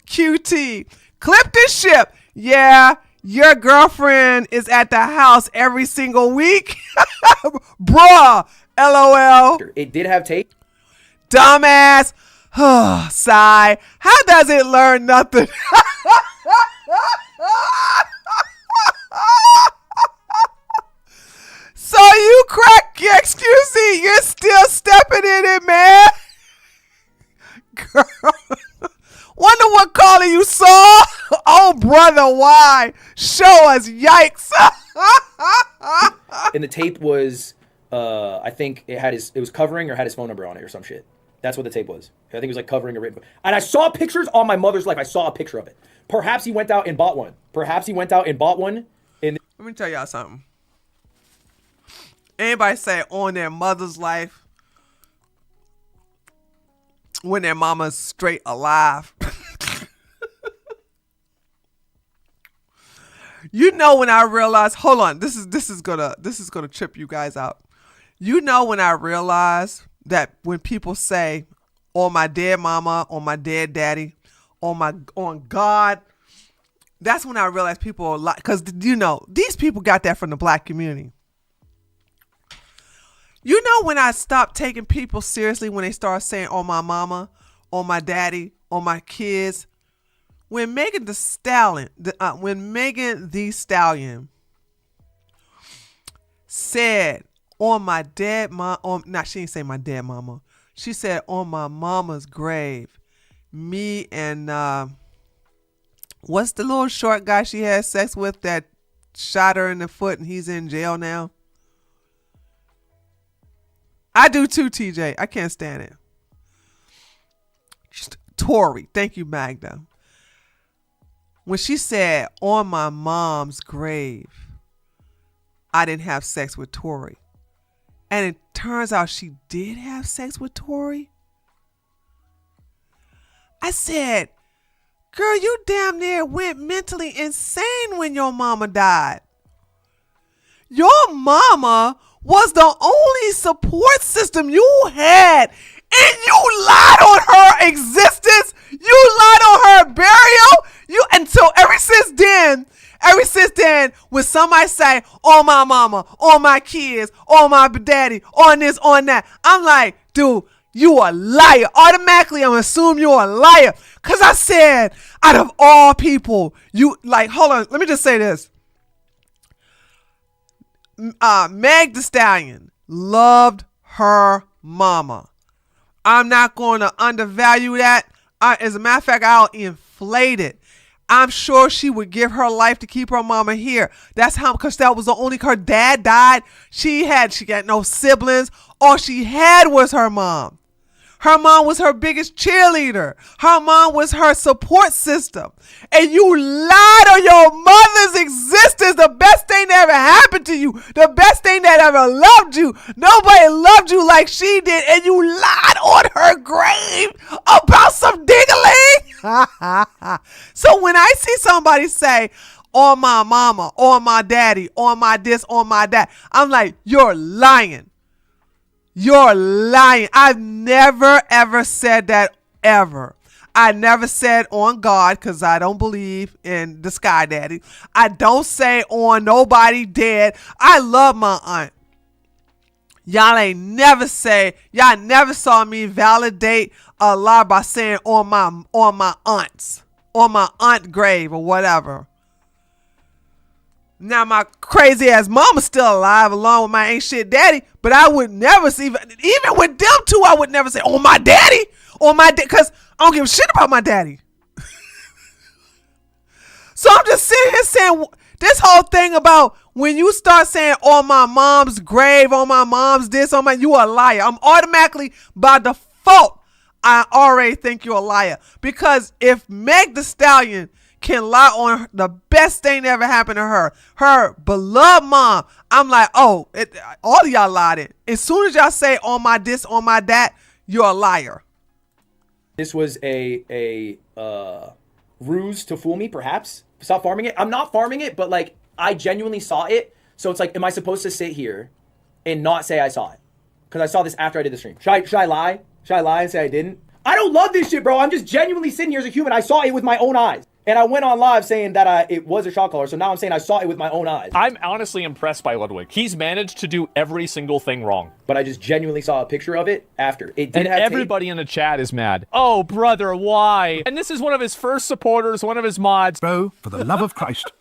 QT. Clip this ship. Yeah. Your girlfriend is at the house every single week. Bruh. LOL. It did have tape. Dumbass. Sigh. How does it learn nothing? So you crack, excuse me, you're still stepping in it, man. Girl. Wonder what color you saw? Oh, brother, why? Show us, yikes. And the tape was, I think it was covering or had his phone number on it or some shit. That's what the tape was. I think it was like covering a written. And I saw pictures on my mother's life. I saw a picture of it. Perhaps he went out and bought one. Let me tell y'all something. Anybody say on their mother's life when their mama's straight alive? You know when I realized, hold on, this is gonna trip you guys out. You know when I realized that when people say on my dead mama, on my dead daddy, on God, that's when I realized people are like, because you know these people got that from the black community. You know when I stopped taking people seriously when they start saying on my mama, on my daddy, on my kids. When Megan Thee Stallion said on my dead mom, she didn't say my dead mama. She said on my mama's grave, me and what's the little short guy she had sex with that shot her in the foot and he's in jail now? I do too, TJ. I can't stand it. Tori. Thank you, Magda. When she said on my mom's grave, I didn't have sex with Tori. And it turns out she did have sex with Tori. I said, girl, you damn near went mentally insane when your mama died. Your mama was the only support system you had, and you lied on her existence. You lied on her burial. And so ever since then, when somebody say, on my mama, on my kids, on my daddy, on this, on that, I'm like, dude, you a liar. Automatically, I'm assume you're a liar. Because I said, out of all people, you, like, hold on, let me just say this. Meg Thee Stallion loved her mama. I'm not going to undervalue that. As a matter of fact, I'll inflate it. I'm sure she would give her life to keep her mama here. That's how, because that was the only, her dad died. She got no siblings. All she had was her mom. Her mom was her biggest cheerleader. Her mom was her support system. And you lied on your mother's existence. The best thing that ever happened to you. The best thing that ever loved you. Nobody loved you like she did. And you lied on her grave about some diggling. So when I see somebody say, on my mama, on my daddy, on my this, on my that, I'm like, you're lying. You're lying. I've never, ever said that, ever. I never said on God, because I don't believe in the Sky Daddy. I don't say on nobody dead. I love my aunt. Y'all never saw me validate a lie by saying on my aunts, on my aunt grave or whatever. Now my crazy ass mama's still alive along with my ain't shit daddy, but I would never see, even with them two, I would never say, oh my daddy, because I don't give a shit about my daddy. So I'm just sitting here saying this whole thing about when you start saying on my mom's grave, on my mom's this, you a liar. I'm automatically, by default, I already think you're a liar. Because if Meg Thee Stallion can lie on the best thing that ever happened to her beloved mom. I'm like, all of y'all lied it. As soon as y'all say on my this, on my that, you're a liar. This was a ruse to fool me, perhaps. Stop farming it. I'm not farming it, but like I genuinely saw it. So it's like, am I supposed to sit here and not say I saw it? Because I saw this after I did the stream. Should I lie? Should I lie and say I didn't? I don't love this shit, bro. I'm just genuinely sitting here as a human. I saw it with my own eyes. And I went on live saying that it was a shot caller. So now I'm saying I saw it with my own eyes. I'm honestly impressed by Ludwig. He's managed to do every single thing wrong. But I just genuinely saw a picture of it after. It did and have everybody in the chat is mad. Oh, brother, why? And this is one of his first supporters, one of his mods. Bro, for the love of Christ.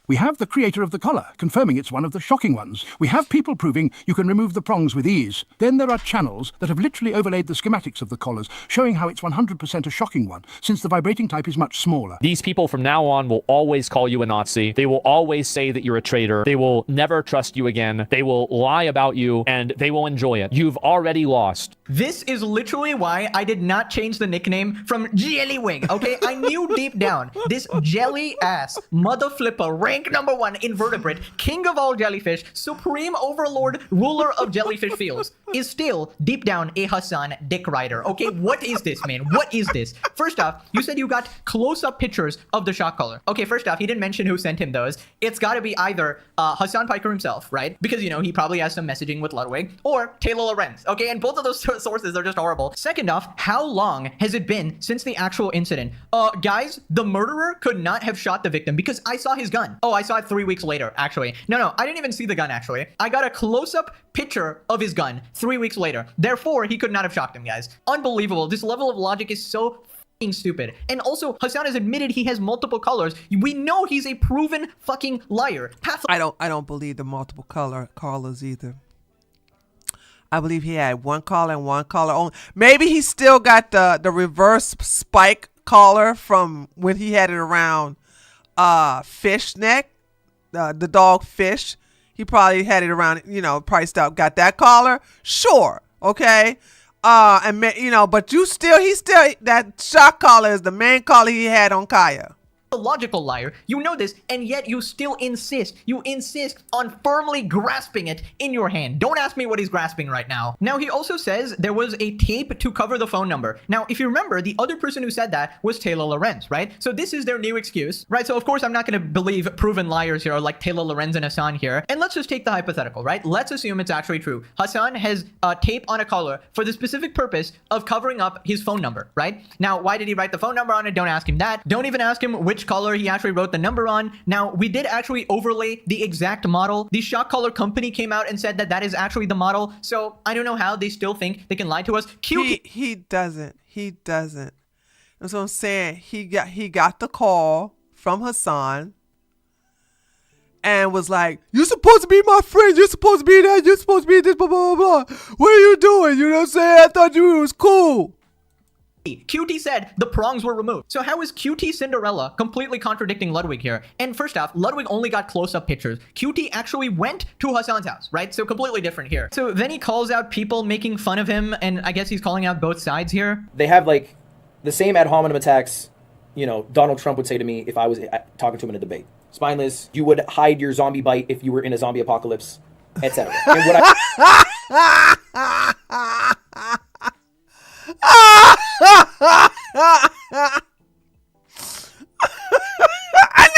We have the creator of the collar, confirming it's one of the shocking ones. We have people proving you can remove the prongs with ease. Then there are channels that have literally overlaid the schematics of the collars, showing how it's 100% a shocking one, since the vibrating type is much smaller. These people from now on will always call you a Nazi. They will always say that you're a traitor. They will never trust you again. They will lie about you, and they will enjoy it. You've already lost. This is literally why I did not change the nickname from Jellywing, okay? I knew deep down, this jelly-ass mother flipper, rank number 1 invertebrate, king of all jellyfish, supreme overlord, ruler of jellyfish fields, is still, deep down, a Hasan dick rider, okay? What is this, man? What is this? First off, you said you got close-up pictures of the shot caller. Okay, first off, he didn't mention who sent him those. It's gotta be either Hasan Piker himself, right? Because, you know, he probably has some messaging with Ludwig, or Taylor Lorenz, okay? And both of those sources are just horrible. Second off, how long has it been since the actual incident? Guys, the murderer could not have shot the victim because I saw his gun. Oh, I saw it 3 weeks later, actually. No, I didn't even see the gun, actually. I got a close-up picture of his gun 3 weeks later. Therefore, he could not have shot him, guys. Unbelievable. This level of logic is so fucking stupid. And also, Hasan has admitted he has multiple colors. We know he's a proven fucking liar. I don't believe the multiple colors either. I believe he had one collar and one collar only. Maybe he still got the reverse spike collar from when he had it around Fish neck, the dog Fish. He probably had it around, you know, priced out, got that collar. Sure. Okay. But he still, that shot collar is the main collar he had on Kaya. A logical liar. You know this, and yet you still insist. You insist on firmly grasping it in your hand. Don't ask me what he's grasping right now. Now, he also says there was a tape to cover the phone number. Now, if you remember, the other person who said that was Taylor Lorenz, right? So this is their new excuse, right? So of course, I'm not going to believe proven liars here like Taylor Lorenz and Hasan here. And let's just take the hypothetical, right? Let's assume it's actually true. Hasan has tape on a collar for the specific purpose of covering up his phone number, right? Now, why did he write the phone number on it? Don't ask him that. Don't even ask him which color he actually wrote the number on. Now, we did actually overlay the exact model. The shot collar company came out and said that that is actually the model. So I don't know how they still think they can lie to us. He doesn't. That's what I'm saying. He got the call from Hasan and was like, "You're supposed to be my friend. You're supposed to be that. You're supposed to be this, blah, blah, blah, blah. What are you doing? You know what I'm saying? I thought you was cool." QT said the prongs were removed. So how is QT Cinderella completely contradicting Ludwig here? And first off, Ludwig only got close-up pictures. QT actually went to Hasan's house, right? So completely different here. So then he calls out people making fun of him, and I guess he's calling out both sides here. They have like the same ad hominem attacks, you know, Donald Trump would say to me if I was talking to him in a debate. Spineless, you would hide your zombie bite if you were in a zombie apocalypse, etc. And what I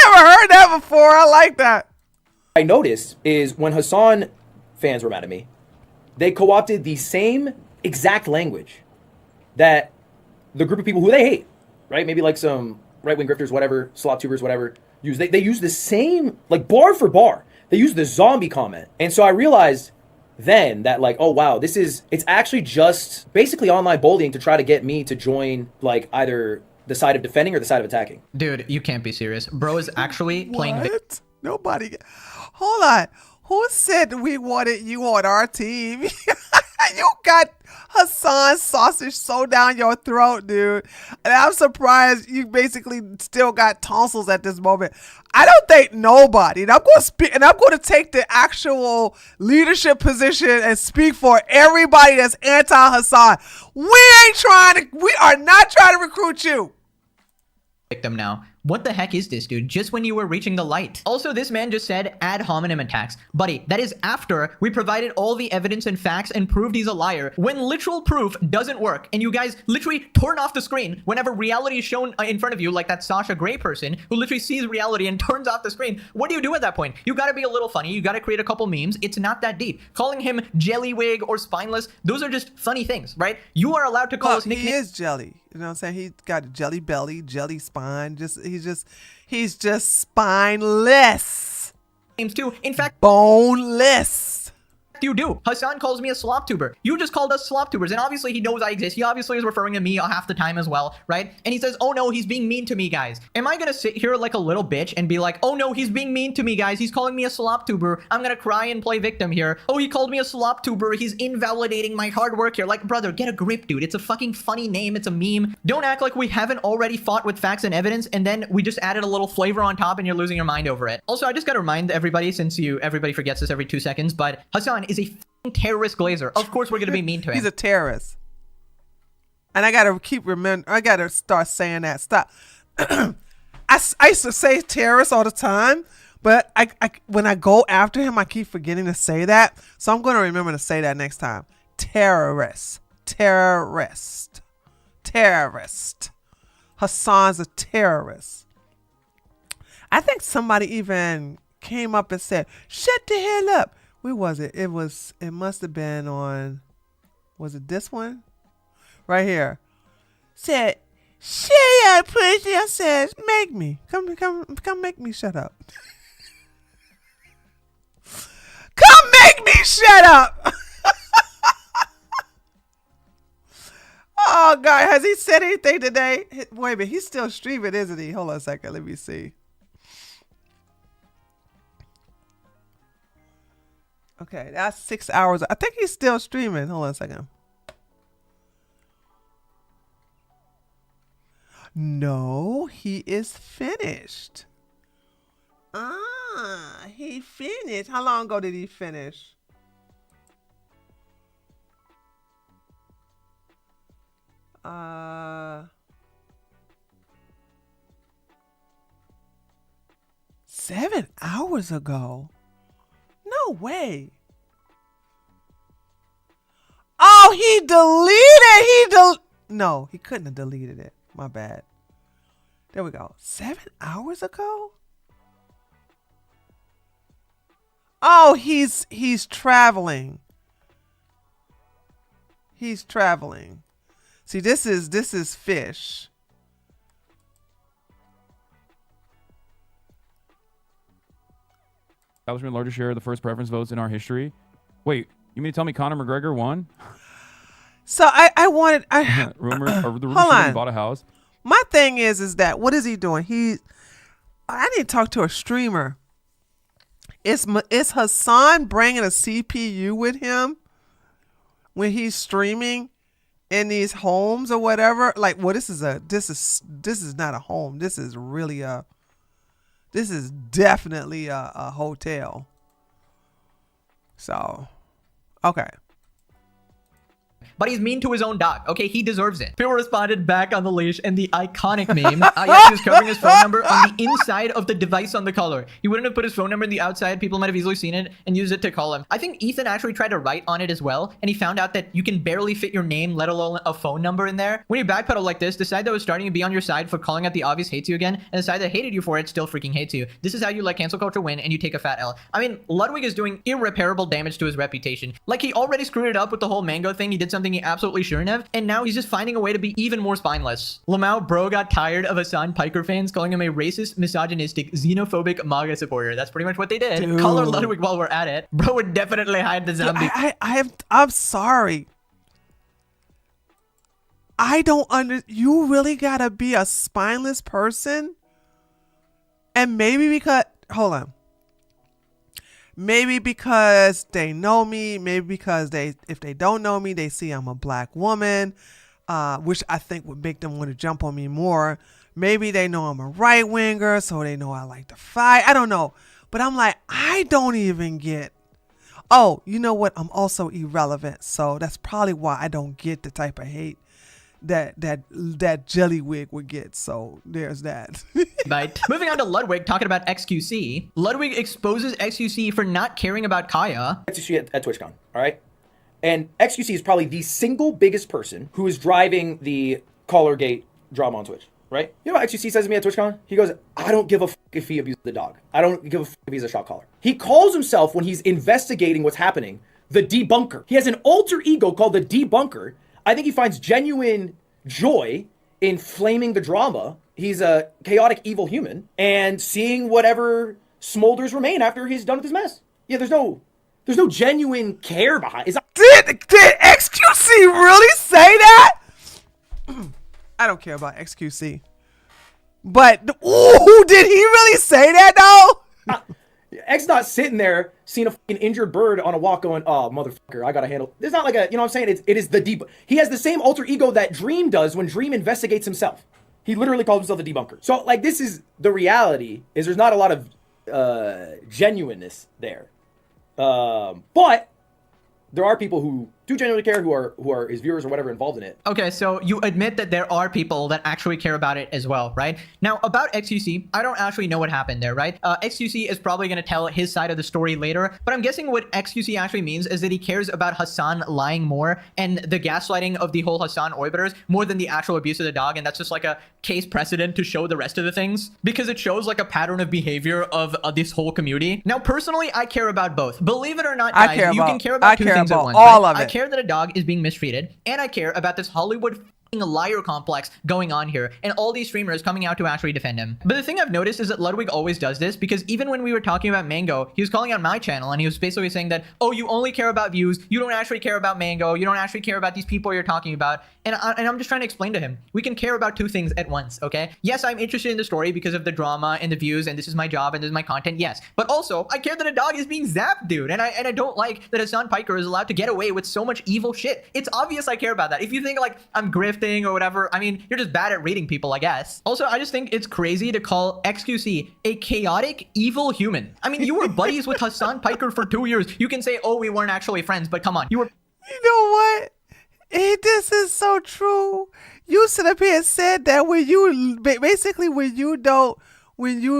never heard that before. I like that. I noticed is when Hasan fans were mad at me, they co-opted the same exact language that the group of people who they hate, right? Maybe like some right-wing grifters, whatever, slop tubers, whatever, use. They use the same, like bar for bar. They use the zombie comment. And so I realized then that like, oh wow, it's actually just basically online bullying to try to get me to join like either the side of defending or the side of attacking. Dude, you can't be serious. Bro is actually playing. What? Nobody. Hold on. Who said we wanted you on our team? You got Hasan's sausage so down your throat, dude. And I'm surprised you basically still got tonsils at this moment. I don't think nobody, and I'm going to speak, and I'm going to take the actual leadership position and speak for everybody that's anti-Hasan. We are not trying to recruit you. victim now. What the heck is this, dude? Just when you were reaching the light. Also, this man just said ad hominem attacks. Buddy, that is after we provided all the evidence and facts and proved he's a liar. When literal proof doesn't work and you guys literally turn off the screen whenever reality is shown in front of you, like that Sasha Grey person who literally sees reality and turns off the screen. What do you do at that point? You gotta be a little funny. You gotta create a couple memes. It's not that deep. Calling him Jellywig or Spineless, those are just funny things, right? You are allowed to call us nicknames. He is jelly. You know what I'm saying? He's got a jelly belly, jelly spine. He's just spineless. Too. In fact, boneless. You do. Hasan calls me a slop tuber. You just called us slop tubers, and obviously he knows I exist. He obviously is referring to me half the time as well, right? And he says, oh no, he's being mean to me, guys. Am I gonna sit here like a little bitch and be like, oh no, he's being mean to me, guys. He's calling me a slop tuber. I'm gonna cry and play victim here. Oh, he called me a slop tuber. He's invalidating my hard work here. Like, brother, get a grip, dude. It's a fucking funny name. It's a meme. Don't act like we haven't already fought with facts and evidence, and then we just added a little flavor on top and you're losing your mind over it. Also, I just gotta remind everybody, since everybody forgets this every 2 seconds, but Hasan is a terrorist glazer. Of course we're gonna be mean to him. He's a terrorist. And I gotta start saying that. Stop. I used to say terrorist all the time, but I when I go after him, I keep forgetting to say that. So I'm gonna remember to say that next time. Terrorist. Terrorist. Terrorist. Hasan's a terrorist. I think somebody even came up and said, shut the hell up. Where was it? It must have been on, was it this one? Right here. Said, shut up, pussy. I said, make me. Come make me shut up. Come make me shut up. Oh, God. Has he said anything today? Wait a minute. He's still streaming, isn't he? Hold on a second. Let me see. Okay, that's 6 hours. I think he's still streaming. Hold on a second. No, he is finished. He finished. How long ago did he finish? Seven hours ago. No way. Oh, he deleted. No, he couldn't have deleted it. My bad. There we go. 7 hours ago? Oh, he's traveling. He's traveling. See, this is fish. Establishment largest share of the first preference votes in our history. Wait, you mean to tell me Conor McGregor won? So I wanted rumors or the rumors hold on. He bought a house. My thing is that what is he doing? I need to talk to a streamer. Is Hasan bringing a CPU with him when he's streaming in these homes or whatever? Like, well, this is not a home. This is definitely a hotel. So, okay. But he's mean to his own dog. Okay, he deserves it. People responded back on the leash and the iconic meme. Yes, he was covering his phone number on the inside of the device on the collar. He wouldn't have put his phone number in the outside. People might have easily seen it and used it to call him. I think Ethan actually tried to write on it as well, and he found out that you can barely fit your name, let alone a phone number in there. When you backpedal like this, the side that was starting to be on your side for calling out the obvious hates you again, and the side that hated you for it still freaking hates you. This is how you let cancel culture win, and you take a fat L. I mean, Ludwig is doing irreparable damage to his reputation. Like, he already screwed it up with the whole mango thing. He did something he absolutely shouldn't have, and now he's just finding a way to be even more spineless. Lamau bro got tired of Hasan Piker fans calling him a racist, misogynistic, xenophobic MAGA supporter. That's pretty much what they did. Dude. Color Ludwig while we're at it. Bro would definitely hide the zombie. I'm sorry. I don't you really gotta be a spineless person? And maybe because, hold on. Maybe because they know me, maybe because if they don't know me, they see I'm a black woman, which I think would make them want to jump on me more. Maybe they know I'm a right winger, so they know I like to fight. I don't know. But I'm like, I don't even get. Oh, you know what? I'm also irrelevant. So that's probably why I don't get the type of hate that jelly wig would get. So there's that. Right. Moving on to Ludwig talking about XQC. Ludwig exposes XQC for not caring about Kaya. XQC at TwitchCon, all right? And XQC is probably the single biggest person who is driving the Collargate drama on Twitch, right? You know what XQC says to me at TwitchCon? He goes, I don't give a if he abuses the dog. I don't give a if he's a shot caller. He calls himself, when he's investigating what's happening, the debunker. He has an alter ego called the debunker. I think he finds genuine joy in flaming the drama. He's a chaotic, evil human, and seeing whatever smolders remain after he's done with his mess. Yeah, there's no genuine care behind it. Did XQC really say that? I don't care about XQC. But, ooh, did he really say that, though? X not sitting there seeing a fucking injured bird on a walk going, oh, motherfucker, I gotta handle. It's not like a, you know what I'm saying? It is the deep. He has the same alter ego that Dream does when Dream investigates himself. He literally calls himself the debunker. So, like, this is the reality, is there's not a lot of genuineness there. But there are people who do genuinely care, who are his viewers or whatever involved in it. Okay, so you admit that there are people that actually care about it as well, right? Now, about XQC, I don't actually know what happened there, right? XQC is probably going to tell his side of the story later, but I'm guessing what XQC actually means is that he cares about Hasan lying more and the gaslighting of the whole Hasan orbiters more than the actual abuse of the dog, and that's just like a case precedent to show the rest of the things, because it shows like a pattern of behavior of this whole community. Now, personally, I care about both. Believe it or not, guys, you can care about two things at once. All of it. I care that a dog is being mistreated, and I care about this Hollywood f***ing liar complex going on here, and all these streamers coming out to actually defend him. But the thing I've noticed is that Ludwig always does this, because even when we were talking about Mango, he was calling out my channel, and he was basically saying that, oh, you only care about views, you don't actually care about Mango, you don't actually care about these people you're talking about. And I'm just trying to explain to him, we can care about two things at once, okay? Yes, I'm interested in the story because of the drama and the views, and this is my job and this is my content, yes. But also, I care that a dog is being zapped, dude. And I don't like that Hasan Piker is allowed to get away with so much evil shit. It's obvious I care about that. If you think like I'm grifting or whatever, I mean, you're just bad at reading people, I guess. Also, I just think it's crazy to call XQC a chaotic, evil human. I mean, you were buddies with Hasan Piker for 2 years. You can say, oh, we weren't actually friends, but come on. You were... You know what? This is so true. You sit up here and said that when you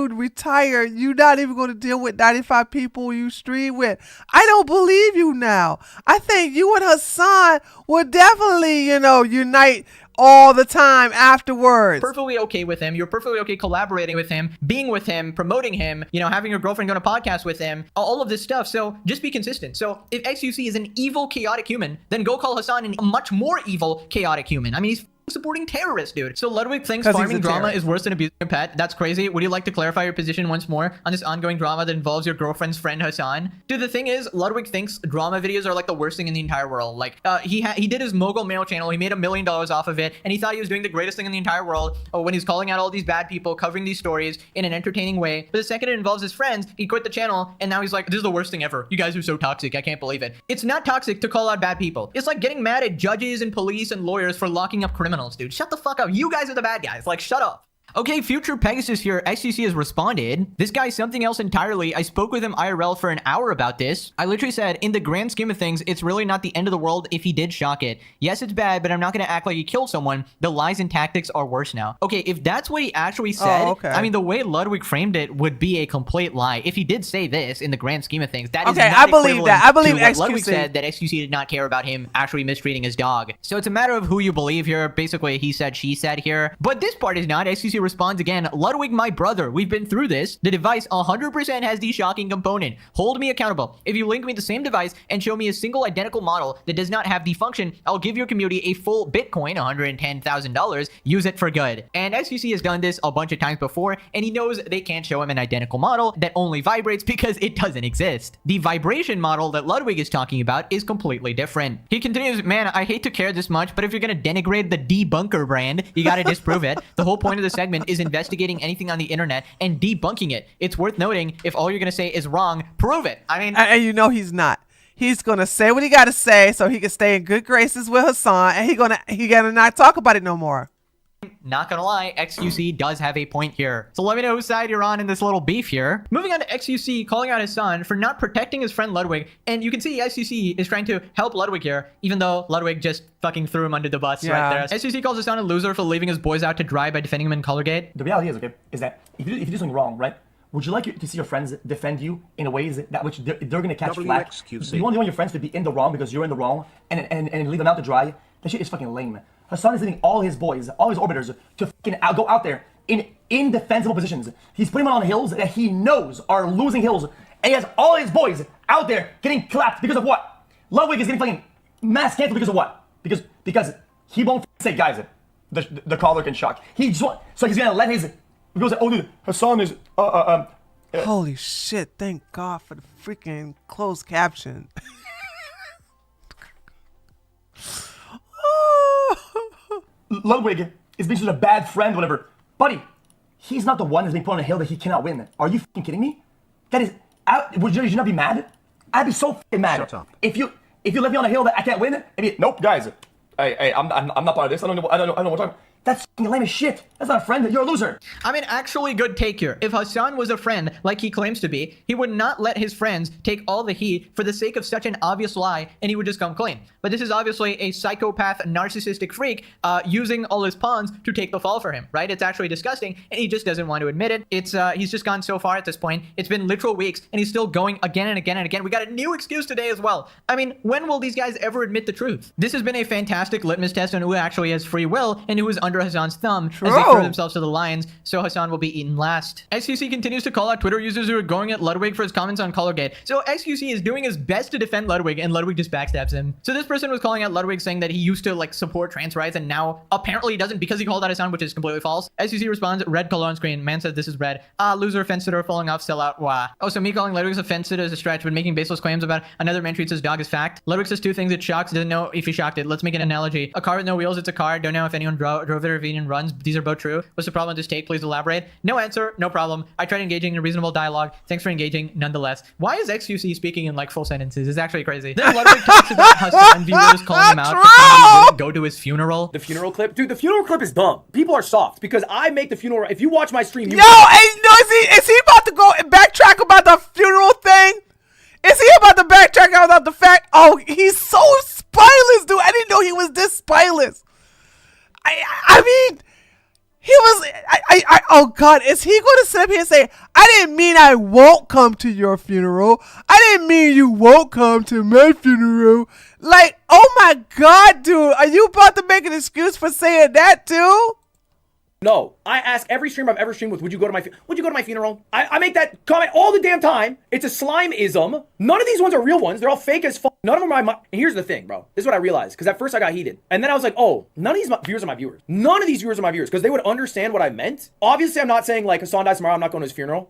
retire, you're not even going to deal with 95 people you stream with. I don't believe you now. I think you and Hasan will definitely, unite all the time afterwards. Perfectly okay with him. You're perfectly okay collaborating with him, being with him, promoting him, having your girlfriend go on a podcast with him, all of this stuff. So just be consistent. So if XQC is an evil, chaotic human, then go call Hasan a much more evil, chaotic human. I mean, he's supporting terrorists, dude. So Ludwig thinks farming drama is worse than abusing a pet. That's crazy. Would you like to clarify your position once more on this ongoing drama that involves your girlfriend's friend Hasan? Dude, the thing is, Ludwig thinks drama videos are like the worst thing in the entire world. Like, he did his mogul mail channel. He made $1 million off of it, and he thought he was doing the greatest thing in the entire world when he's calling out all these bad people, covering these stories in an entertaining way. But the second it involves his friends, he quit the channel, and now he's like, this is the worst thing ever. You guys are so toxic. I can't believe it. It's not toxic to call out bad people. It's like getting mad at judges and police and lawyers for locking up criminals, dude. Shut the fuck up. You guys are the bad guys. Like, shut up. Okay, future Pegasus here. XQC has responded. This guy's something else entirely. I spoke with him IRL for an hour about this. I literally said, in the grand scheme of things, it's really not the end of the world if he did shock it. Yes, it's bad, but I'm not going to act like he killed someone. The lies and tactics are worse now. Okay, if that's what he actually said, I mean, the way Ludwig framed it would be a complete lie. If he did say this in the grand scheme of things, that is not I believe that. I believe XQC. Ludwig said that XQC did not care about him actually mistreating his dog. So it's a matter of who you believe here. Basically, he said, she said here. But this part is not. XQC responds again. Ludwig, my brother, we've been through this. The device 100% has the shocking component. Hold me accountable. If you link me the same device and show me a single identical model that does not have the function, I'll give your community a full Bitcoin, $110,000. Use it for good. And XQC has done this a bunch of times before, and he knows they can't show him an identical model that only vibrates because it doesn't exist. The vibration model that Ludwig is talking about is completely different. He continues, man, I hate to care this much, but if you're gonna denigrate the debunker brand, you gotta disprove it. The whole point of the segment is investigating anything on the internet and debunking it. It's worth noting, if all you're gonna say is wrong, prove it. I mean, and he's not. He's gonna say what he gotta say so he can stay in good graces with Hasan, and he gonna not talk about it no more. Not gonna lie, XQC does have a point here. So let me know whose side you're on in this little beef here. Moving on to XQC calling out Hasan for not protecting his friend Ludwig. And you can see XQC is trying to help Ludwig here, even though Ludwig just fucking threw him under the bus right there. XQC calls Hasan a loser for leaving his boys out to dry by defending him in Colorgate. The reality is, okay, is that if you do something wrong, right? Would you like to see your friends defend you in a ways that which they're going to catch flack? You want your friends to be in the wrong because you're in the wrong and leave them out to dry? That shit is fucking lame. Hasan is leading all his boys, all his orbiters, to fucking go out there in indefensible positions. He's putting them on hills that he knows are losing hills, and he has all his boys out there getting clapped because of what? Ludwig is getting fucking mass canceled because of what? Because he won't say, guys, the caller can shock. He just so he's gonna let his he goes, oh dude, Hasan is Holy shit! Thank God for the freaking closed caption. Ludwig is being such a bad friend, whatever. Buddy, he's not the one who's being put on a hill that he cannot win. Are you fucking kidding me? That is, would you not be mad? I'd be so fucking mad. Shut up. If you let me on a hill that I can't win, it'd be, nope, guys. I'm not part of this. I don't know what I'm talking about. That's fucking lame as shit. That's not a friend. You're a loser. I mean, actually good take here. If Hasan was a friend, like he claims to be, he would not let his friends take all the heat for the sake of such an obvious lie, and he would just come clean. But this is obviously a psychopath, narcissistic freak using all his pawns to take the fall for him, right? It's actually disgusting, and he just doesn't want to admit it. It's he's just gone so far at this point. It's been literal weeks, and he's still going again and again and again. We got a new excuse today as well. I mean, when will these guys ever admit the truth? This has been a fantastic litmus test on who actually has free will and who is under Hasan's thumb. As they throw themselves to the lions, so Hasan will be eaten last. XQC continues to call out Twitter users who are going at Ludwig for his comments on Colorgate. So XQC is doing his best to defend Ludwig, and Ludwig just backstabs him. So this person was calling out Ludwig, saying that he used to like support trans rights, and now apparently he doesn't because he called out Hasan, which is completely false. XQC responds, red color on screen. Man says this is red. Loser, fence sitter, falling off, sellout. Wah. Oh, so me calling Ludwig a fence sitter is a stretch, but making baseless claims about another man treats his dog as fact. Ludwig says two things: it shocks, doesn't know if he shocked it. Let's make an analogy. A car with no wheels, it's a car. Don't know if anyone drove it or if anyone runs. These are both true. What's the problem with this take? Please elaborate. No answer. No problem. I tried engaging in a reasonable dialogue. Thanks for engaging nonetheless. Why is XQC speaking in like full sentences? It's actually crazy. Then Ludwig talks about Hasan viewers calling him out for saying he wouldn't go to his funeral. The funeral clip? Dude, the funeral clip is dumb. People are soft because I make the funeral. If you watch my stream, you is he about to go and backtrack about the funeral thing? Is he about to backtrack about the fact? Oh, he's so spineless, dude. I didn't know he was this spineless. I mean, he was, oh God, is he going to sit up here and say, I didn't mean I won't come to your funeral. I didn't mean you won't come to my funeral. Like, oh my God, dude, are you about to make an excuse for saying that too? No, I ask every streamer I've ever streamed with, would you go to my funeral? I make that comment all the damn time. It's a slime-ism. None of these ones are real ones. They're all fake as fuck. None of them are my, and here's the thing, bro. This is what I realized, because at first I got heated. And then I was like, oh, none of these viewers are my viewers. None of these viewers are my viewers, because they would understand what I meant. Obviously, I'm not saying, like, Hasan dies tomorrow, I'm not going to his funeral.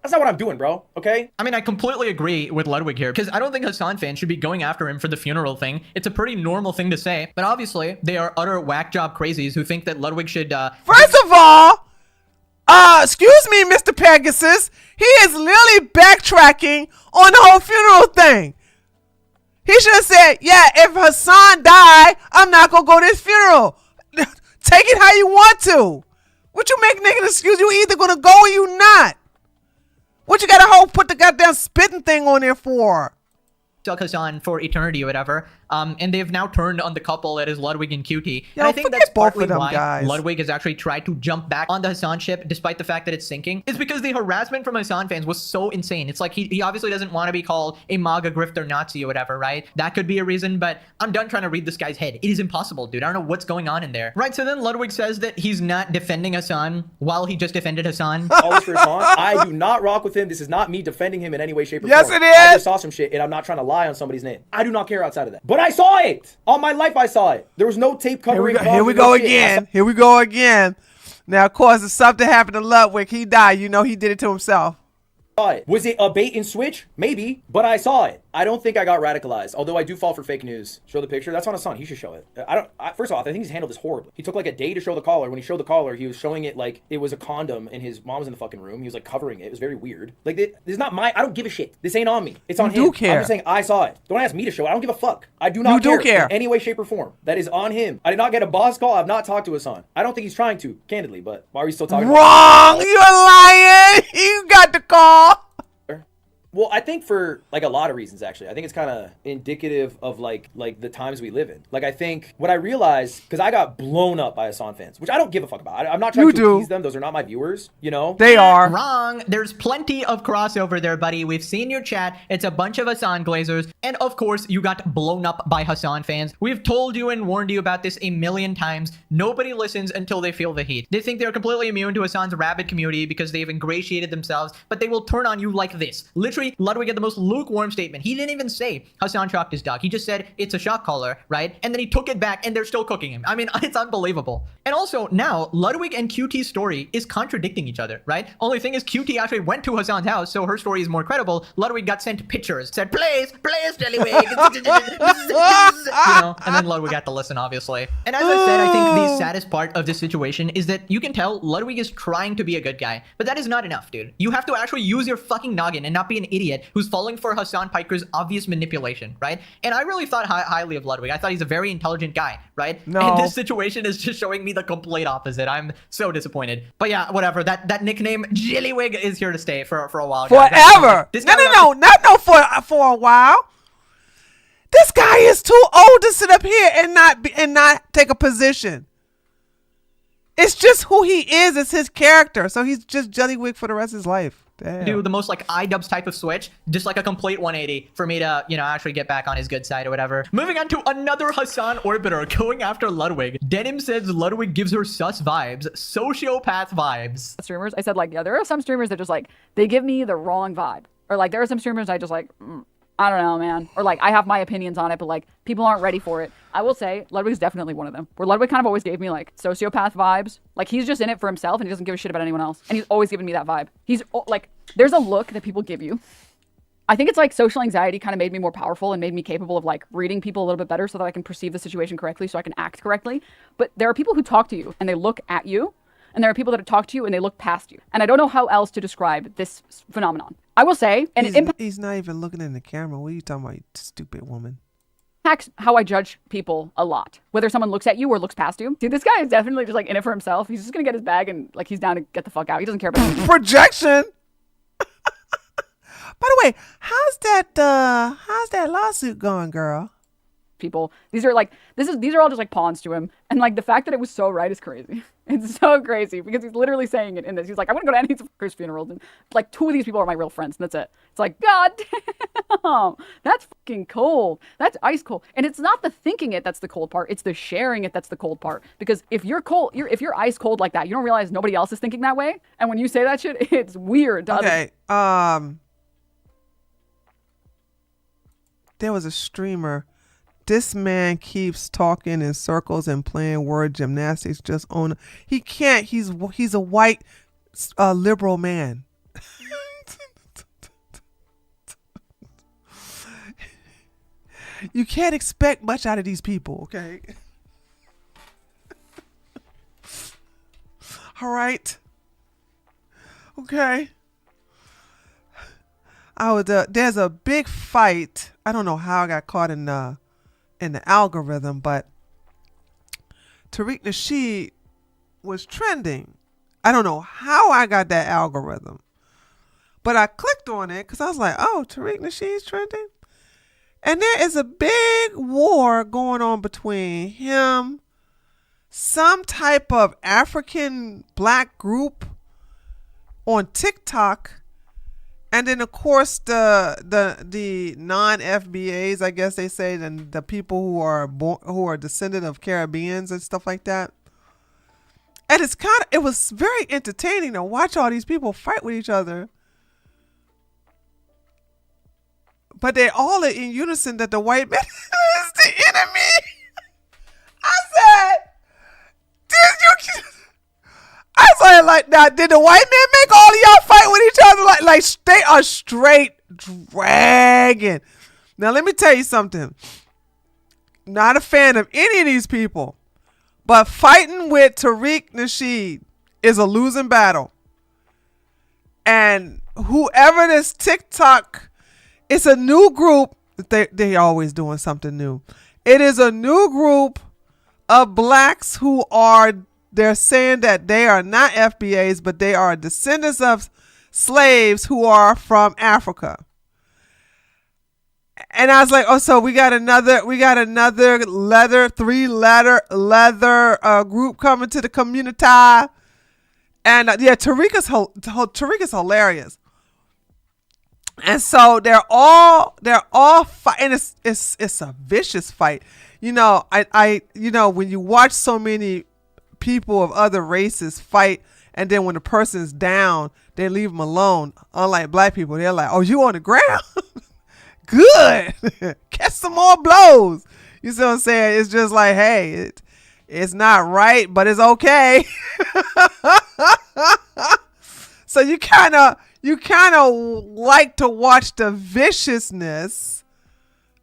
That's not what I'm doing, bro. Okay? I mean, I completely agree with Ludwig here, because I don't think Hasan fans should be going after him for the funeral thing. It's a pretty normal thing to say, but obviously, they are utter whack job crazies who think that Ludwig should, First of all, excuse me, Mr. Pegasus. He is literally backtracking on the whole funeral thing. He should have said, yeah, if Hasan died, I'm not going to go to his funeral. Take it how you want to. What you making an excuse? You either going to go or you not. What you got to put the goddamn spitting thing on there for? Hasan for eternity or whatever, and they've now turned on the couple that is Ludwig and QT. Yo, and I think that's partly them, why guys. Ludwig has actually tried to jump back on the Hasan ship despite the fact that it's sinking. It's because the harassment from Hasan fans was so insane. It's like he obviously doesn't want to be called a MAGA grifter Nazi or whatever, right? That could be a reason, but I'm done trying to read this guy's head. It is impossible, dude. I don't know what's going on in there. Right, so then Ludwig says that he's not defending Hasan while he just defended Hasan. Always for Hasan. I do not rock with him. This is not me defending him in any way, shape, or form. Yes, it is. I just saw some shit, and I'm not trying to lie on somebody's name. I do not care outside of that. But I saw it. All my life I saw it. There was no tape covering. Here we go again. Here we go again. Now, of course, if something happened to Ludwig, he died. You know he did it to himself. saw it. Was it a bait and switch? Maybe, but I saw it. I don't think I got radicalized, although I do fall for fake news. Show the picture. That's on Hasan. He should show it. First off, I think he's handled this horribly. He took like a day to show the collar. When he showed the collar, he was showing it like it was a condom and his mom was in the fucking room. He was like covering it. It was very weird. Like, this is not my, I don't give a shit. This ain't on me. It's on him. You do care. I'm just saying I saw it. Don't ask me to show it. I don't give a fuck. I do not care in any way, shape, or form. That is on him. I did not get a boss call. I've not talked to Hasan. I don't think he's trying to, candidly, but why are we still talking about it? You're lying. You got the call. Well, I think for like a lot of reasons, actually. I think it's kind of indicative of like the times we live in. Like, I think what I realized, because I got blown up by Hasan fans, which I don't give a fuck about. I'm not trying to appease them. Those are not my viewers, you know? They are. Wrong. There's plenty of crossover there, buddy. We've seen your chat. It's a bunch of Hasan glazers. And of course, you got blown up by Hasan fans. We've told you and warned you about this a million times. Nobody listens until they feel the heat. They think they're completely immune to Hasan's rabid community because they've ingratiated themselves, but they will turn on you like this. Literally, Ludwig had the most lukewarm statement. He didn't even say Hasan shocked his dog. He just said it's a shock collar, right? And then he took it back and they're still cooking him. I mean, it's unbelievable. And also now Ludwig and QT's story is contradicting each other, right? Only thing is QT actually went to Hasan's house, so her story is more credible. Ludwig got sent pictures, said, please, Dillywig. You know, and then Ludwig got to listen, obviously. And as I said, I think the saddest part of this situation is that you can tell Ludwig is trying to be a good guy, but that is not enough, dude. You have to actually use your fucking noggin and not be an idiot who's falling for Hasan Piker's obvious manipulation, right? And I really thought highly of Ludwig. I thought he's a very intelligent guy, right? No. And this situation is just showing me the complete opposite. I'm so disappointed. But yeah, whatever. That nickname, Jillywig, is here to stay for a while. Forever. No, for a while. This guy is too old to sit up here and not take a position. It's just who he is. It's his character. So he's just Jellywig for the rest of his life. Damn. Do the most like iDubbbz type of switch, just like a complete 180 for me to, you know, actually get back on his good side or whatever. Moving on to another Hasan orbiter going after Ludwig. Denim says Ludwig gives her sus vibes, sociopath vibes. Streamers, I said like, yeah, there are some streamers that just like, they give me the wrong vibe. Or like, there are some streamers I just like, I don't know, man. Or like, I have my opinions on it, but like, people aren't ready for it. I will say, Ludwig's definitely one of them. Where Ludwig kind of always gave me like sociopath vibes. Like, he's just in it for himself and he doesn't give a shit about anyone else. And he's always given me that vibe. He's like, there's a look that people give you. I think it's like social anxiety kind of made me more powerful and made me capable of like reading people a little bit better so that I can perceive the situation correctly, so I can act correctly. But there are people who talk to you and they look at you. And there are people that talk to you and they look past you. And I don't know how else to describe this phenomenon. I will say, and he's not even looking in the camera. What are you talking about, you stupid woman? Impacts how I judge people a lot. Whether someone looks at you or looks past you. Dude, this guy is definitely just like in it for himself. He's just gonna get his bag and like he's down to get the fuck out. He doesn't care about you. Projection. By the way, how's that lawsuit going, girl? People, these are all just like pawns to him, and like the fact that it was so right is crazy. It's so crazy because he's literally saying it in this. He's like, I want to go to any fucker's funerals, and like 2 of these people are my real friends, and that's it. It's like, god damn, that's fucking cold. That's ice cold. And it's not the thinking it that's the cold part. It's the sharing it that's the cold part. Because if you're cold, if you're ice cold like that, you don't realize nobody else is thinking that way. And when you say that shit, it's weird. Okay. There was a streamer. This man keeps talking in circles and playing word gymnastics just on. He can't. He's a white liberal man. You can't expect much out of these people, okay? All right. Okay. There's a big fight. I don't know how I got caught in the algorithm, but Tariq Nasheed was trending. I don't know how I got that algorithm, but I clicked on it because I was like, oh, Tariq Nasheed's trending. And there is a big war going on between him, some type of African black group on TikTok, and then of course the non-FBAs, I guess they say, and the people who are descendant of Caribbeans and stuff like that. And it was very entertaining to watch all these people fight with each other. But they all are in unison that the white man is the enemy. I said, dude, I was started like now. Did the white men make all of y'all fight with each other? Like they are straight dragging. Now let me tell you something. Not a fan of any of these people, but fighting with Tariq Nasheed is a losing battle. And whoever this TikTok, it's a new group. They always doing something new. It is a new group of blacks who are, they're saying that they are not FBAs, but they are descendants of slaves who are from Africa. And I was like, oh, so we got another leather group coming to the community. And yeah, Tariq is hilarious. And so they're all fighting. It's a vicious fight. You know, I when you watch so many people of other races fight, and then when the person's down, they leave them alone. Unlike black people, they're like, oh, you on the ground? Good. Catch some more blows. You see what I'm saying? It's just like, hey, it's not right, but it's okay. So you kind of like to watch the viciousness,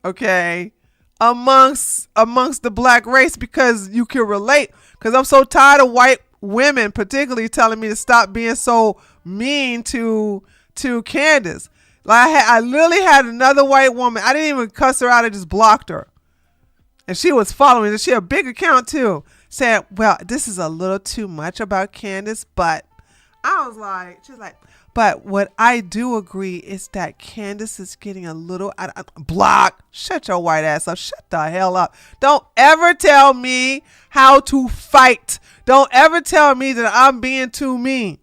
okay, amongst the black race, because you can relate. Because I'm so tired of white women particularly telling me to stop being so mean to Candace. Like I literally had another white woman. I didn't even cuss her out. I just blocked her. And she was following. And she had a big account too. Saying, well, this is a little too much about Candace. But I was like, she's like, but what I do agree is that Candace is getting a little block. Shut your white ass up. Shut the hell up. Don't ever tell me how to fight. Don't ever tell me that I'm being too mean.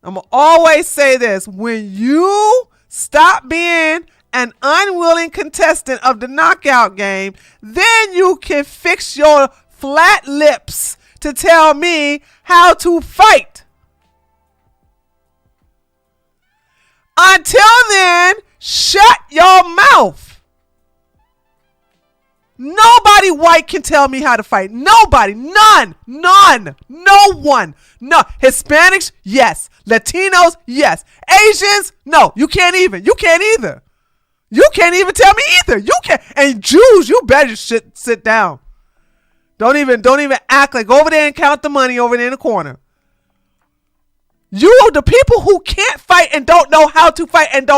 I'm going to always say this. When you stop being an unwilling contestant of the knockout game, then you can fix your flat lips to tell me how to fight. Until then, shut your mouth. Nobody white can tell me how to fight. Nobody. None. No one. No. Hispanics, yes. Latinos, yes. Asians, no. You can't even. You can't either. You can't even tell me either. You can't. And Jews, you better sit down. Don't even act like over there and count the money over there in the corner. You, the people who can't fight and don't know how to fight and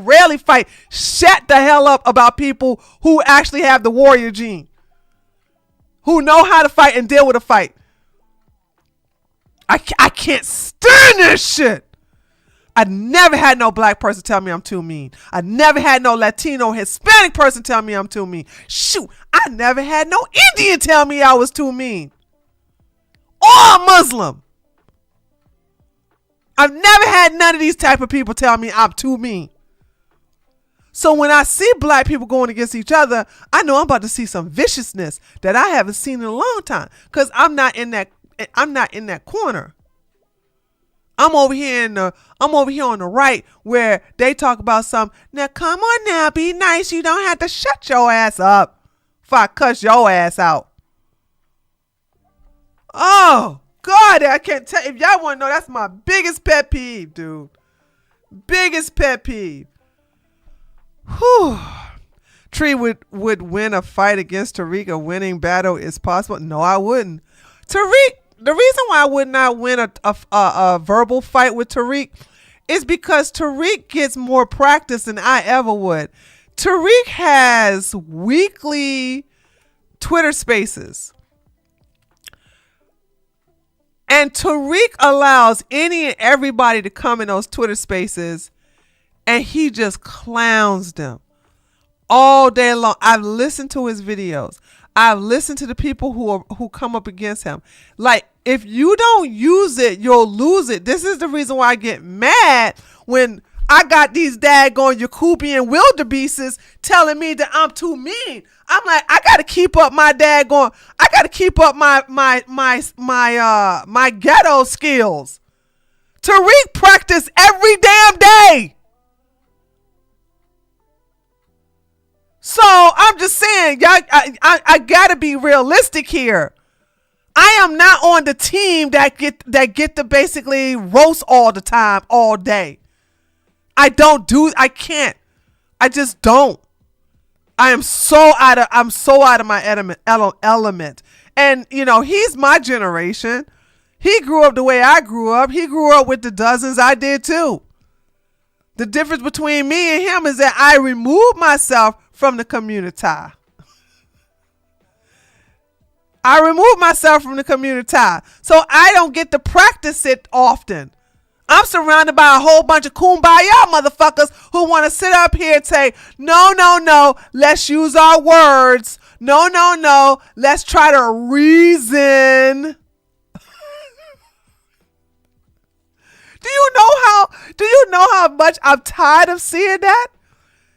rarely fight, shut the hell up about people who actually have the warrior gene, who know how to fight and deal with a fight. I can't stand this shit. I never had no black person tell me I'm too mean. I never had no Latino, Hispanic person tell me I'm too mean. Shoot, I never had no Indian tell me I was too mean. Or Muslim. I've never had none of these type of people tell me I'm too mean. So when I see black people going against each other, I know I'm about to see some viciousness that I haven't seen in a long time. Cause I'm not in that corner. I'm over here on the right where they talk about something. Now come on now, be nice. You don't have to shut your ass up if I cuss your ass out. Oh God, I can't tell. If y'all want to know, that's my biggest pet peeve, dude. Biggest pet peeve. Whew. Tree would win a fight against Tariq. A winning battle is possible. No, I wouldn't. Tariq, the reason why I would not win a verbal fight with Tariq is because Tariq gets more practice than I ever would. Tariq has weekly Twitter spaces. And Tariq allows any and everybody to come in those Twitter spaces, and he just clowns them all day long. I've listened to his videos. I've listened to the people who come up against him. Like, if you don't use it, you'll lose it. This is the reason why I get mad when I got these daggone Yakubian wildebeests telling me that I'm too mean. I'm like, I gotta keep up my daggone. I gotta keep up my ghetto skills. Tariq practice every damn day. So I'm just saying, y'all, I gotta be realistic here. I am not on the team that get to basically roast all the time, all day. I can't. I just don't. I'm so out of my element. And he's my generation. He grew up the way I grew up. He grew up with the dozens. I did too. The difference between me and him is that I removed myself from the community. I removed myself from the community. So I don't get to practice it often. I'm surrounded by a whole bunch of kumbaya motherfuckers who want to sit up here and say, no, let's use our words. No, let's try to reason. Do you know how much I'm tired of seeing that?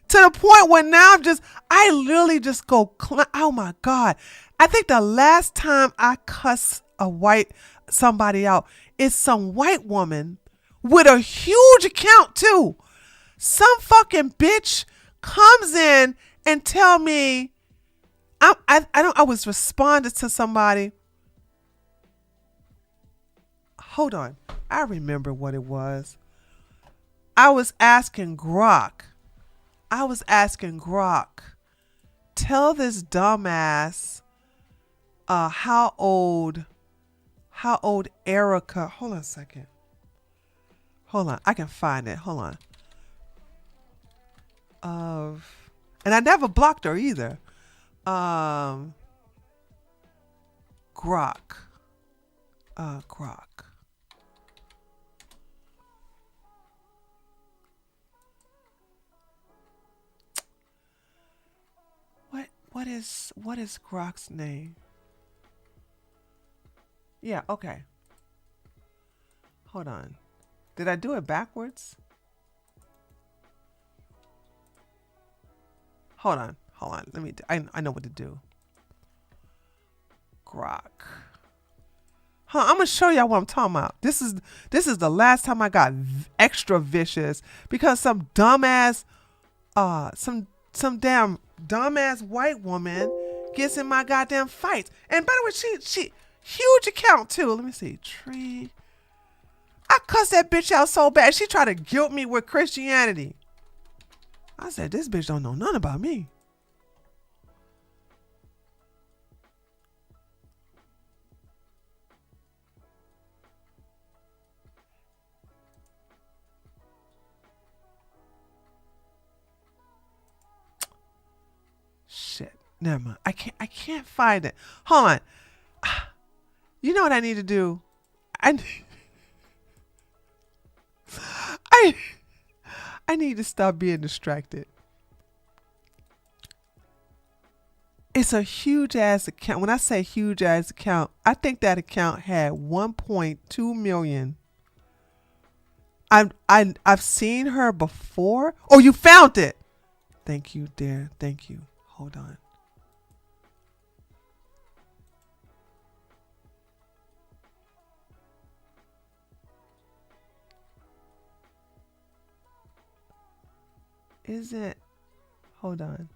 To the point where now I literally just go, oh my God. I think the last time I cuss somebody out is some white woman with a huge account too. Some fucking bitch comes in and tell me, I was responding to somebody. Hold on. I remember what it was. I was asking Grok, tell this dumbass how old Erica. Hold on a second. Hold on. I can find it. Hold on. And I never blocked her either. Grok. Grok. What is Grok's name? Yeah, okay. Hold on. Did I do it backwards? Hold on. Let me I know what to do. Grok. I'm gonna show y'all what I'm talking about. This is the last time I got extra vicious because some dumbass some damn dumbass white woman gets in my goddamn fights. And by the way, she huge account too. Let me see. Tree. I cussed that bitch out so bad. She tried to guilt me with Christianity. I said, this bitch don't know nothing about me. Shit. Never mind. I can't find it. Hold on. You know what I need to do? I need to stop being distracted. It's a huge ass account. When I say huge ass account, I think that account had 1.2 million. I've seen her before. Oh, you found it. Thank you, dear. Thank you. Hold on. Hold on.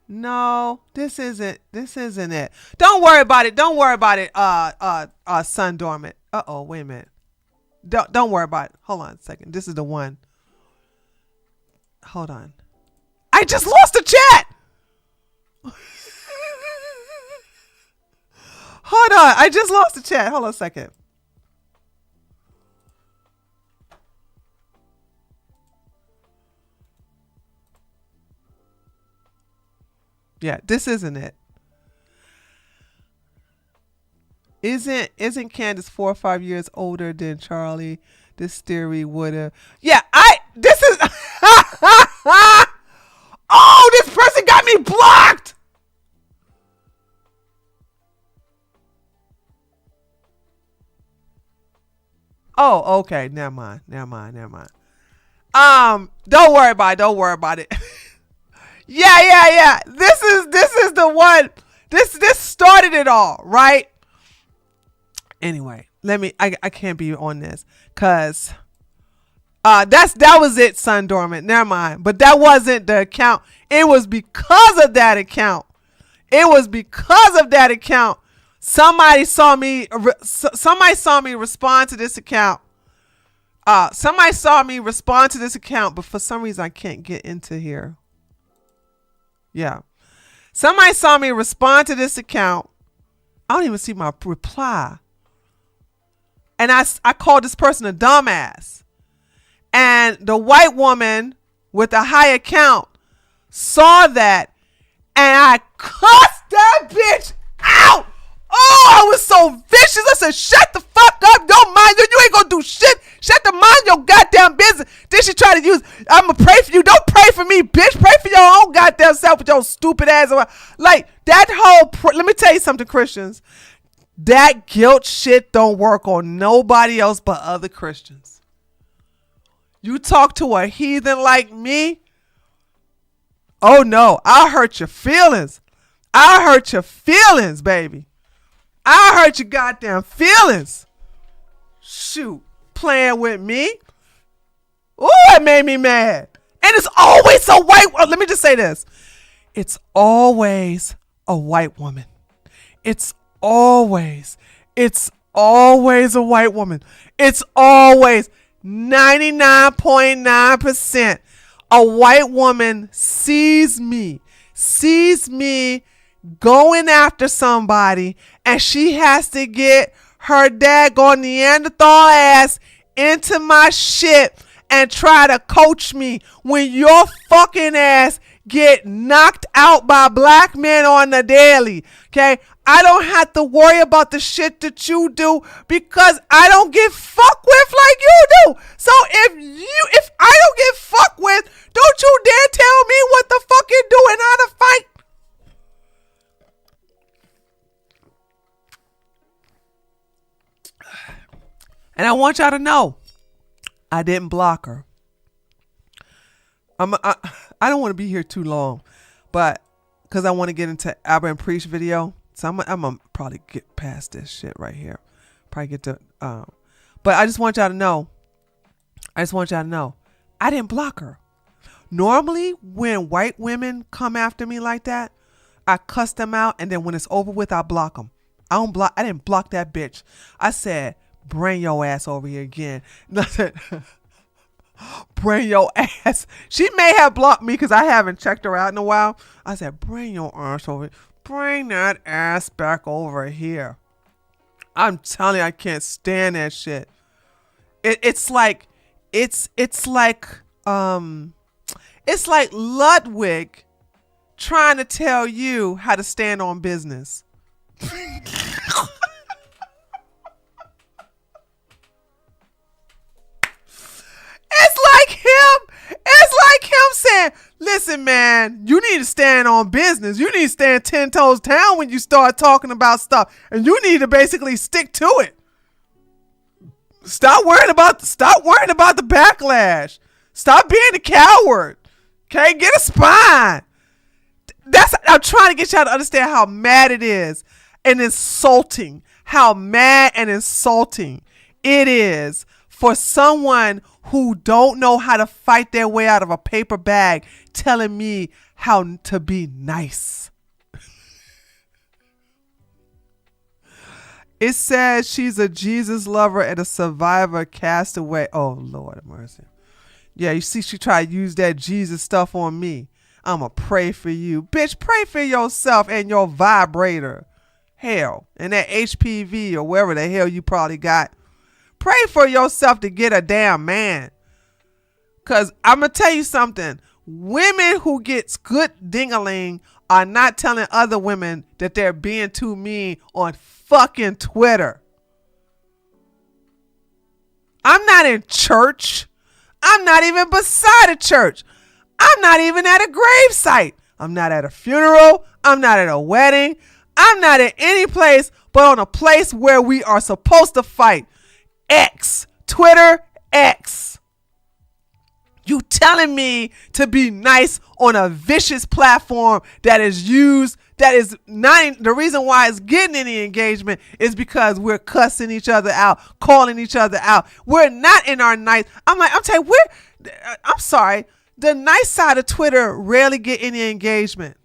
No, this isn't it. Don't worry about it. Sun Dormant. Uh-oh, wait a minute. Don't worry about it. Hold on a second. This is the one. Hold on. I just lost the chat. Hold on. I just lost the chat. Hold on a second. Yeah, this isn't it. Isn't Candace 4 or 5 years older than Charlie? This theory would have. Yeah, this is. Oh, this person got me blocked. Oh, okay. Never mind. Don't worry about it. Yeah. This is the one. This started it all, right? Anyway, I can't be on this because that was it, Sun Dormant. Never mind. But that wasn't the account. It was because of that account. Somebody saw me respond to this account. Somebody saw me respond to this account, but for some reason I can't get into here. Yeah. Somebody saw me respond to this account. I don't even see my reply. And I called this person a dumbass. And the white woman with the high account saw that, and I cussed that bitch out. Oh, I was so vicious. I said, shut the fuck up. Don't mind you. You ain't gonna do shit. Shut the mind your goddamn business. Then she tried to use, I'm gonna pray for you. Don't pray for me, bitch. Pray for your own goddamn self with your stupid ass. Like, that whole, let me tell you something, Christians. That guilt shit don't work on nobody else but other Christians. You talk to a heathen like me, oh no, I'll hurt your feelings. I'll hurt your feelings, baby. I'll hurt your goddamn feelings. Shoot, playing with me. Ooh, it made me mad. And it's always a white, let me just say this. It's always a white woman. It's always a white woman. It's always 99.9%. A white woman sees me going after somebody, and she has to get her daggone Neanderthal ass into my shit and try to coach me when your fucking ass get knocked out by black men on the daily. Okay, I don't have to worry about the shit that you do because I don't get fucked with like you do. So if I don't get fucked with, don't you dare tell me what the fuck you do and how to fight. And I want y'all to know, I didn't block her. I don't want to be here too long, but because I want to get into Abba and Preach video. So I'm gonna probably get past this shit right here. Probably get to, but I just want y'all to know. I didn't block her. Normally, when white women come after me like that, I cuss them out, and then when it's over with, I block them. I didn't block that bitch. I said, bring your ass over here again. Bring your ass. She may have blocked me because I haven't checked her out in a while. I said, bring your ass over. Bring that ass back over here. I'm telling you, I can't stand that shit. It's like Ludwig trying to tell you how to stand on business. It's like him saying, listen, man, you need to stand on business. You need to stand 10 toes down when you start talking about stuff. And you need to basically stick to it. Stop worrying about the backlash. Stop being a coward. Okay? Get a spine. I'm trying to get y'all to understand how mad it is and insulting. How mad and insulting it is for someone who don't know how to fight their way out of a paper bag telling me how to be nice. It says she's a Jesus lover and a survivor castaway. Oh, Lord have mercy. Yeah, you see, she tried to use that Jesus stuff on me. I'ma pray for you. Bitch, pray for yourself and your vibrator. Hell, and that HPV or wherever the hell you probably got. Pray for yourself to get a damn man. Because I'm going to tell you something. Women who gets good ding-a-ling are not telling other women that they're being too mean on fucking Twitter. I'm not in church. I'm not even beside a church. I'm not even at a gravesite. I'm not at a funeral. I'm not at a wedding. I'm not at any place but on a place where we are supposed to fight. X. Twitter X. You telling me to be nice on a vicious platform that is used, that is not, the reason why it's getting any engagement is because we're cussing each other out, calling each other out. We're not in our nice, I'm telling you, I'm sorry, the nice side of Twitter rarely get any engagement.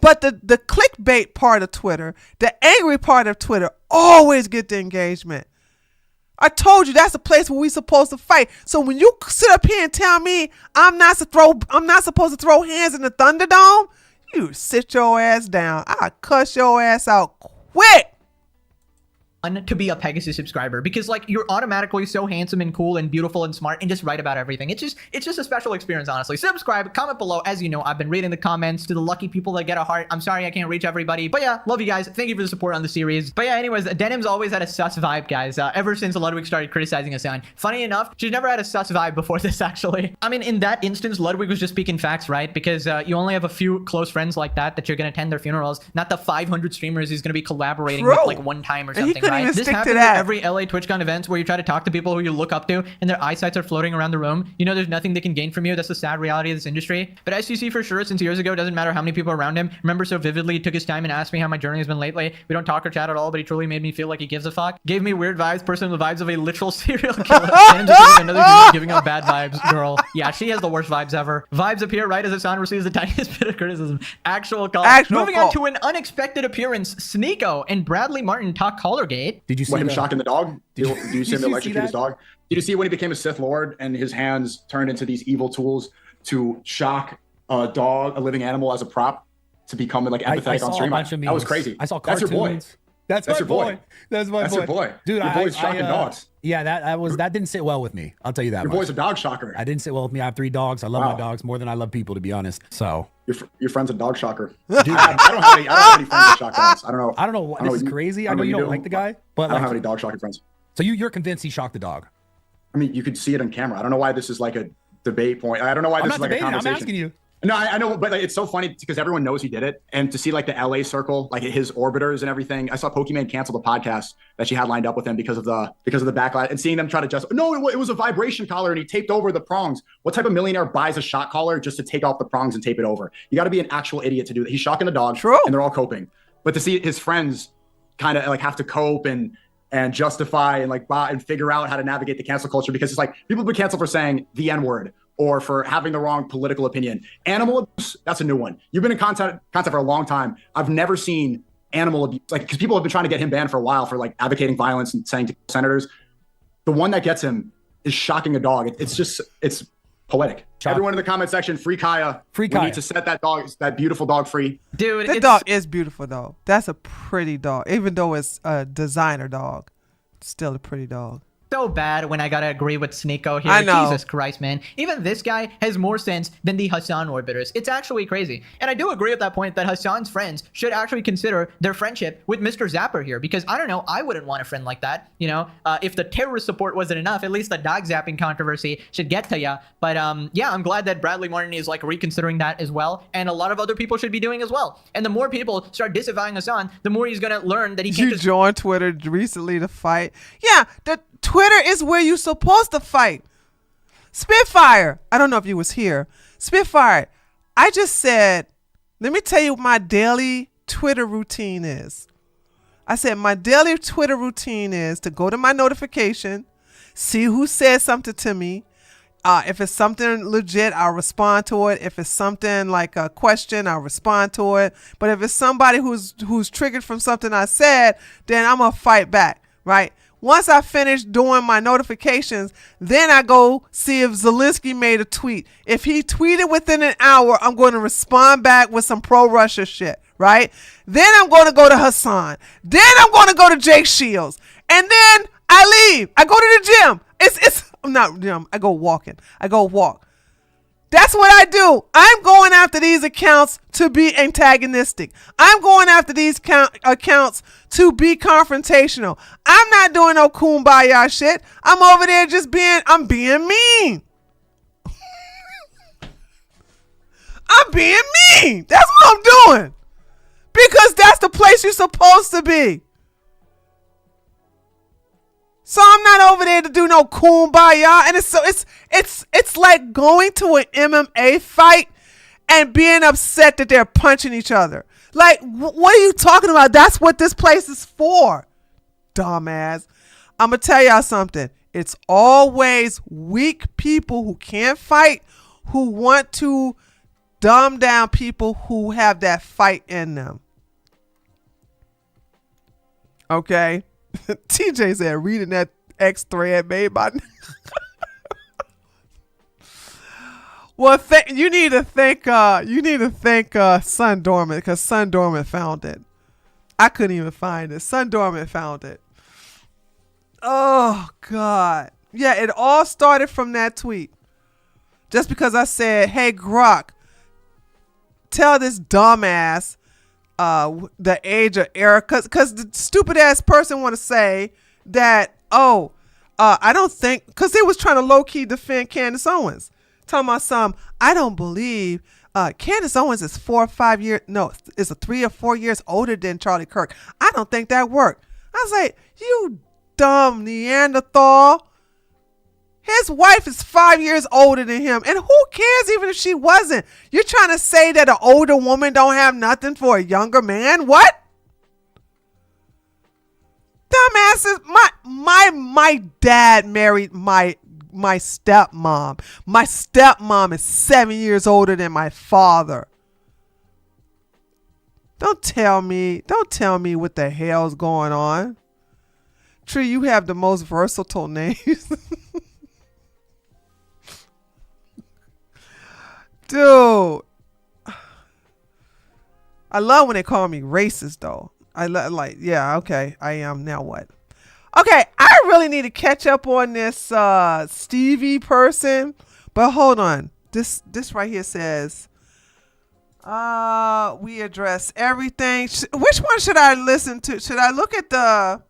But the clickbait part of Twitter, the angry part of Twitter, always get the engagement. I told you that's the place where we supposed to fight. So when you sit up here and tell me I'm not supposed to throw hands in the Thunderdome, you sit your ass down. I cuss your ass out quick. To be a Pegasus subscriber, because like you're automatically so handsome and cool and beautiful and smart and just right about everything. It's just a special experience, honestly. Subscribe, comment below. As you know, I've been reading the comments. To the lucky people that get a heart, I'm sorry I can't reach everybody, but yeah, love you guys. Thank you for the support on the series. But yeah, anyways, Denim's always had a sus vibe, guys, ever since Ludwig started criticizing Hasan. Funny enough, she's never had a sus vibe before this, actually. I mean, in that instance, Ludwig was just speaking facts, right? Because you only have a few close friends like that you're gonna attend their funerals, not the 500 streamers he's gonna be collaborating with like one time or something, right? This happens at every LA TwitchCon events where you try to talk to people who you look up to and their eyesights are floating around the room. You know there's nothing they can gain from you. That's the sad reality of this industry. But STC for sure, since years ago, it doesn't matter how many people are around him. Remember so vividly, he took his time and asked me how my journey has been lately. We don't talk or chat at all, but he truly made me feel like he gives a fuck. Gave me weird vibes, personally the vibes of a literal serial killer. And just another dude giving out bad vibes, girl. Yeah, she has the worst vibes ever. Vibes appear right as Hasan receives the tiniest bit of criticism. Actual call. Moving on to an unexpected appearance, Sneeko and Bradley Martin talk Collargate. Did you see him shocking the dog? Do you see him electrocute his dog? Did you see when he became a Sith Lord and his hands turned into these evil tools to shock a dog, a living animal, as a prop to become like empathetic on stream? That was crazy. I saw cartoons. That's your boy. That's your boy. That's your boy. Dude, your boy's shocking dogs. Yeah, that didn't sit well with me. I'll tell you that. Your boy's a dog shocker. I didn't sit well with me. I have 3 dogs. I love my dogs more than I love people, to be honest. So your friend's a dog shocker. Dude, I don't have any friends that shock dogs. I don't know. I don't know. This is crazy. I know you don't like the guy, but I don't have any dog shocking friends. So you're convinced he shocked the dog? I mean, you could see it on camera. I don't know why this is like a debate point. I don't know why this is like a conversation. I'm asking you. No, I know, but like, it's so funny because everyone knows he did it, and to see like the LA circle, like his orbiters and everything. I saw Pokemon cancel the podcast that she had lined up with him because of the backlash, and seeing them try to just it was a vibration collar and he taped over the prongs. What type of millionaire buys a shot collar just to take off the prongs and tape it over? You got to be an actual idiot to do that. He's shocking the dog, and they're all coping, but to see his friends kind of like have to cope and justify and like and figure out how to navigate the cancel culture, because it's like people have been canceled for saying the N-word or for having the wrong political opinion. Animal abuse, that's a new one. You've been in content for a long time. I've never seen animal abuse, like, because people have been trying to get him banned for a while for like advocating violence and saying to senators. The one that gets him is shocking a dog. It's poetic. Everyone in the comment section, free Kaya. Free Kaya. We need to set that beautiful dog free. Dude, the dog is beautiful though. That's a pretty dog. Even though it's a designer dog, it's still a pretty dog. So bad when I gotta agree with Sneeko here. I know. Jesus Christ, man. Even this guy has more sense than the Hasan orbiters. It's actually crazy. And I do agree at that point that Hasan's friends should actually consider their friendship with Mr. Zapper here, because I don't know, I wouldn't want a friend like that. You know, if the terrorist support wasn't enough, at least the dog zapping controversy should get to ya. But yeah, I'm glad that Bradley Martin is like reconsidering that as well. And a lot of other people should be doing as well. And the more people start disavowing Hasan, the more he's gonna learn that he can't just join Twitter recently to fight. Yeah, Twitter is where you're supposed to fight. Spitfire, I don't know if you was here. Spitfire, I just said, let me tell you what my daily Twitter routine is. I said my daily Twitter routine is to go to my notification, see who said something to me. If it's something legit, I'll respond to it. If it's something like a question, I'll respond to it. But if it's somebody who's triggered from something I said, then I'm gonna fight back, right? Once I finish doing my notifications, then I go see if Zelensky made a tweet. If he tweeted within an hour, I'm going to respond back with some pro-Russia shit, right? Then I'm going to go to Hasan. Then I'm going to go to Jake Shields. And then I leave. I go to the gym. I'm not gym. I go walking. I go walk. That's what I do. I'm going after these accounts to be antagonistic. I'm going after these accounts to be confrontational. I'm not doing no kumbaya shit. I'm over there I'm being mean. I'm being mean. That's what I'm doing. Because that's the place you're supposed to be. So I'm not over there to do no kumbaya, and it's like going to an MMA fight and being upset that they're punching each other. Like, what are you talking about? That's what this place is for, dumbass. I'm gonna tell y'all something. It's always weak people who can't fight, who want to dumb down people who have that fight in them. Okay. TJ said reading that X thread made by well, you need to thank Sun Dormant, because Sun Dormant found it. I couldn't even find it. Sun Dormant found it. Oh God. Yeah, it all started from that tweet. Just because I said, hey Grok, tell this dumbass the age of error, because the stupid ass person want to say that, I don't think, because they was trying to low-key defend Candace Owens. Telling my son, I don't believe Candace Owens is 4 or 5 years, no, is a 3 or 4 years older than Charlie Kirk. I don't think that worked. I was like, you dumb Neanderthal. His wife is 5 years older than him. And who cares even if she wasn't? You're trying to say that an older woman don't have nothing for a younger man? What? Dumbasses. My dad married my stepmom. My stepmom is 7 years older than my father. Don't tell me what the hell's going on. Tree, you have the most versatile names. Dude. I love when they call me racist though. Yeah, okay. I am. Now what? Okay, I really need to catch up on this Stevie person. But hold on. This right here says we address everything. Which one should I listen to? Should I look at the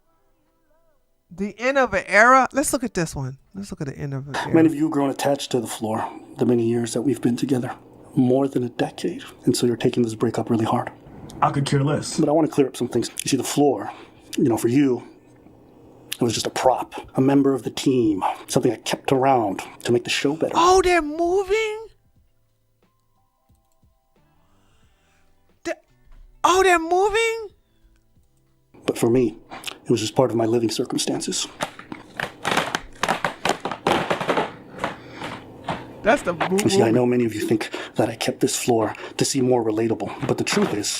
end of an era? Let's look at this one. Let's look at the end of an era. Many of you have grown attached to the floor the many years that we've been together. More than a decade. And so you're taking this breakup really hard. I could care less. But I want to clear up some things. You see, the floor, for you, it was just a prop, a member of the team, something I kept around to make the show better. Oh, they're moving? They're moving? But for me, it was just part of my living circumstances. That's the movie. You see, I know many of you think that I kept this floor to seem more relatable, but the truth is...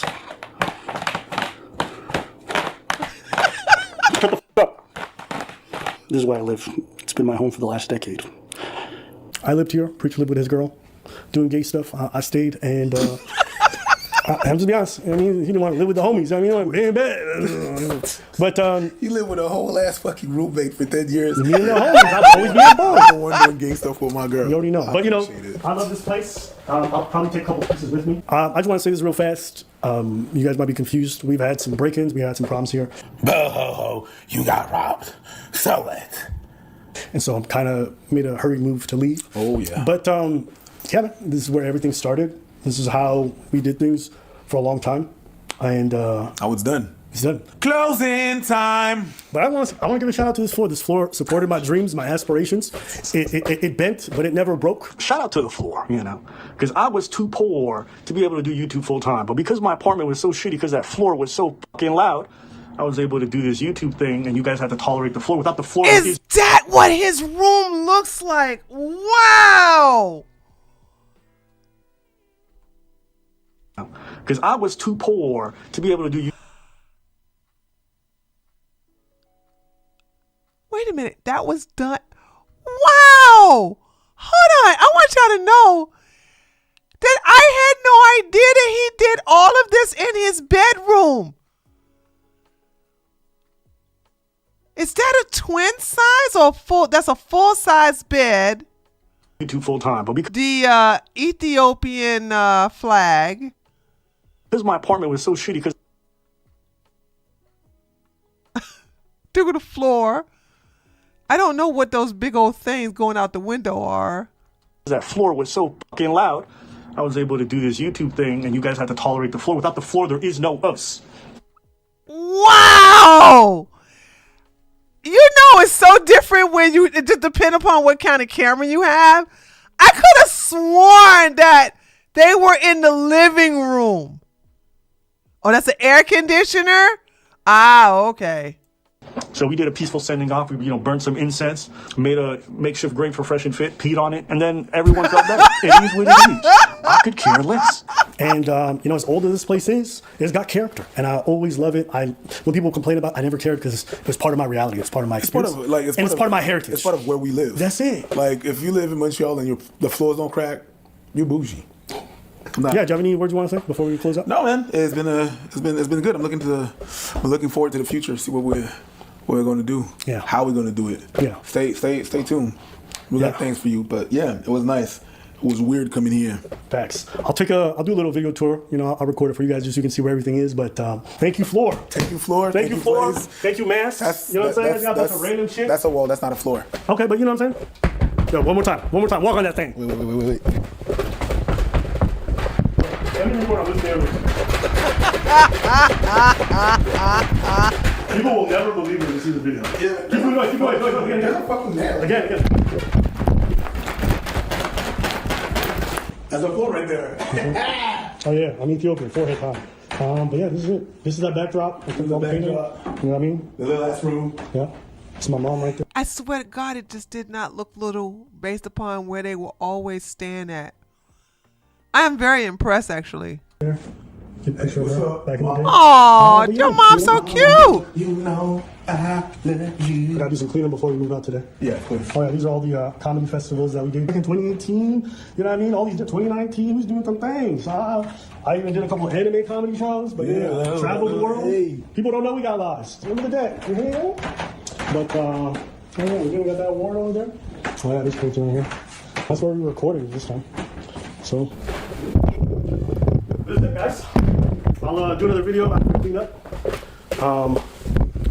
Shut the f*** up. This is where I live. It's been my home for the last decade. I lived here. Preacher lived with his girl, doing gay stuff. I stayed, and I have to be honest. I mean, he didn't want to live with the homies. I mean, like, ain't bad. But you lived with a whole ass fucking roommate for 10 years. Me and the homies. I've always been involved. I'm the one doing gay stuff with my girl. You already know. But I love this place. I'll probably take a couple pieces with me. I just want to say this real fast. You guys might be confused. We've had some break-ins. We had some problems here. Bo-ho-ho, you got robbed. So what? And so I'm kind of made a hurried move to leave. Oh, yeah. But, yeah, this is where everything started. This is how we did things for a long time. And I was done. It's done. Closing time. But I want to give a shout out to this floor. This floor supported my dreams, my aspirations. It bent, but it never broke. Shout out to the floor, because I was too poor to be able to do YouTube full time. But because my apartment was so shitty, because that floor was so fucking loud, I was able to do this YouTube thing, and you guys had to tolerate the floor. Without the floor, is that what his room looks like? Wow. Because I was too poor to be able to do. Wait a minute, that was done. Wow! Hold on, I want y'all to know that I had no idea that he did all of this in his bedroom. Is that a twin size or full? That's a full size bed. YouTube full time, but the Ethiopian flag. Because my apartment was so shitty, because through the floor. I don't know what those big old things going out the window are. That floor was so fucking loud, I was able to do this YouTube thing, and you guys had to tolerate the floor. Without the floor, there is no us. Wow! You know it's so different when it just depends upon what kind of camera you have. I could have sworn that they were in the living room. Oh, that's an air conditioner? Ah, okay. So we did a peaceful sending off. We, burned some incense, made a makeshift grave for Fresh and Fit, peed on it, and then everyone felt better. It is what it is. I could care less. And, as old as this place is, it's got character. And I always love it. When people complain about it, I never cared because it was part of my reality. It's part of my experience. It's part of my heritage. It's part of where we live. That's it. Like, if you live in Montreal and the floors don't crack, you bougie. Yeah, do you have any words you want to say before we close up? No, man. It's been good. I'm looking forward to the future. See what we're going to do. Yeah. How we're going to do it. Yeah. Stay tuned. We got things for you. But yeah, it was nice. It was weird coming here. Facts. I'll do a little video tour. I'll record it for you guys just so you can see where everything is. But thank you, Floor. Thank you, Floor. Thank you, Floor. Thank you, Mask. You know what I'm saying? That's a random shit. That's a wall. That's not a floor. Okay, but you know what I'm saying? Yo, one more time. Walk on that thing. Wait. Let me record on this damn room. People will never believe it when they see the video. Yeah. Keep going. Again. That's a floor right there. Oh yeah, I'm Ethiopian, forehead high. But yeah, this is it. This is that backdrop. You know what I mean? The little ass room. Yeah. It's my mom right there. I swear to God, it just did not look little based upon where they will always stand at. I am very impressed, actually. Get picture of her back in the day. Oh, your mom's so cute. I gotta do some cleaning before we move out today. Yeah, of course. Oh yeah, these are all the comedy festivals that we did back in 2018. You know what I mean? All these 2019, we was doing some things. I even did a couple of anime comedy shows. But yeah, traveled the world. Hey. People don't know we got lives. Remember the day. But we got that award over there. Oh yeah, this picture in here. That's where we recorded this time. So this is it, guys. I'll do another video after we clean up.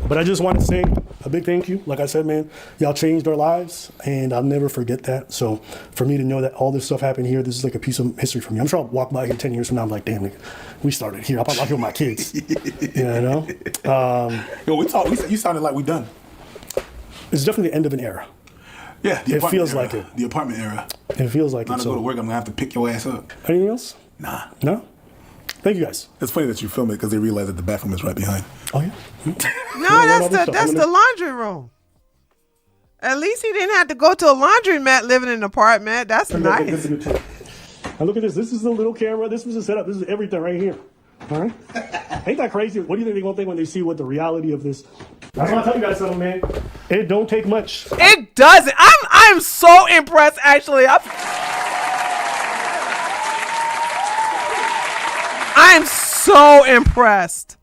But I just want to say a big thank you. Like I said, man, y'all changed our lives, and I'll never forget that. So for me to know that all this stuff happened here, this is like a piece of history for me. I'm sure I'll walk by here 10 years from now. I'm like, damn, we started here. I'll probably walk here with my kids. You sounded like we done. It's definitely the end of an era. Yeah, it feels like it. The apartment era. It feels like it. To go to work, I'm gonna have to pick your ass up. Anything else? Nah. No? Thank you, guys. It's funny that you film it because they realize that the bathroom is right behind. Oh, yeah? No, that's the laundry room. At least he didn't have to go to a laundromat living in an apartment. That's nice. Now look at this. This is the little camera. This was the setup. This is everything right here. All right? Ain't that crazy? What do you think they're going to think when they see what the reality of this? I want to tell you guys something, man. It don't take much. It doesn't. I'm so impressed, actually. I'm so impressed.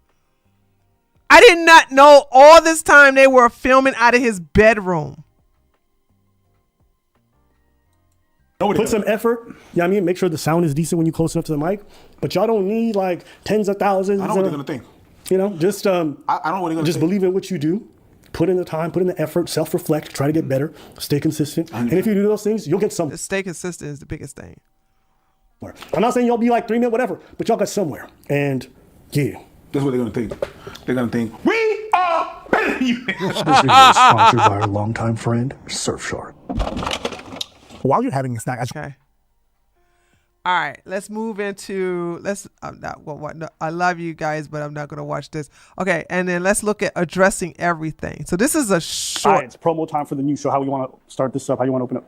I did not know all this time they were filming out of his bedroom. Put some effort. You know what I mean? Make sure the sound is decent when you're close enough to the mic. But y'all don't need like tens of thousands. I know what they're going to think. Just I don't know what they're going to just believe in what you do. Put in the time, put in the effort, self-reflect, try to get better, stay consistent. And if you do those things, you'll get somewhere. Stay consistent is the biggest thing. I'm not saying y'all be like 3 minutes, whatever, but y'all got somewhere. And yeah. That's what they're going to think. They're going to think, we are better than you. This video is sponsored by our longtime friend, Surfshark. While you're having a snack, okay. All right, let's move into I love you guys, but I'm not gonna watch this. Okay, and then let's look at addressing everything. So this is a short. All right, it's promo time for the news show. How you want to start this up? How you want to open up?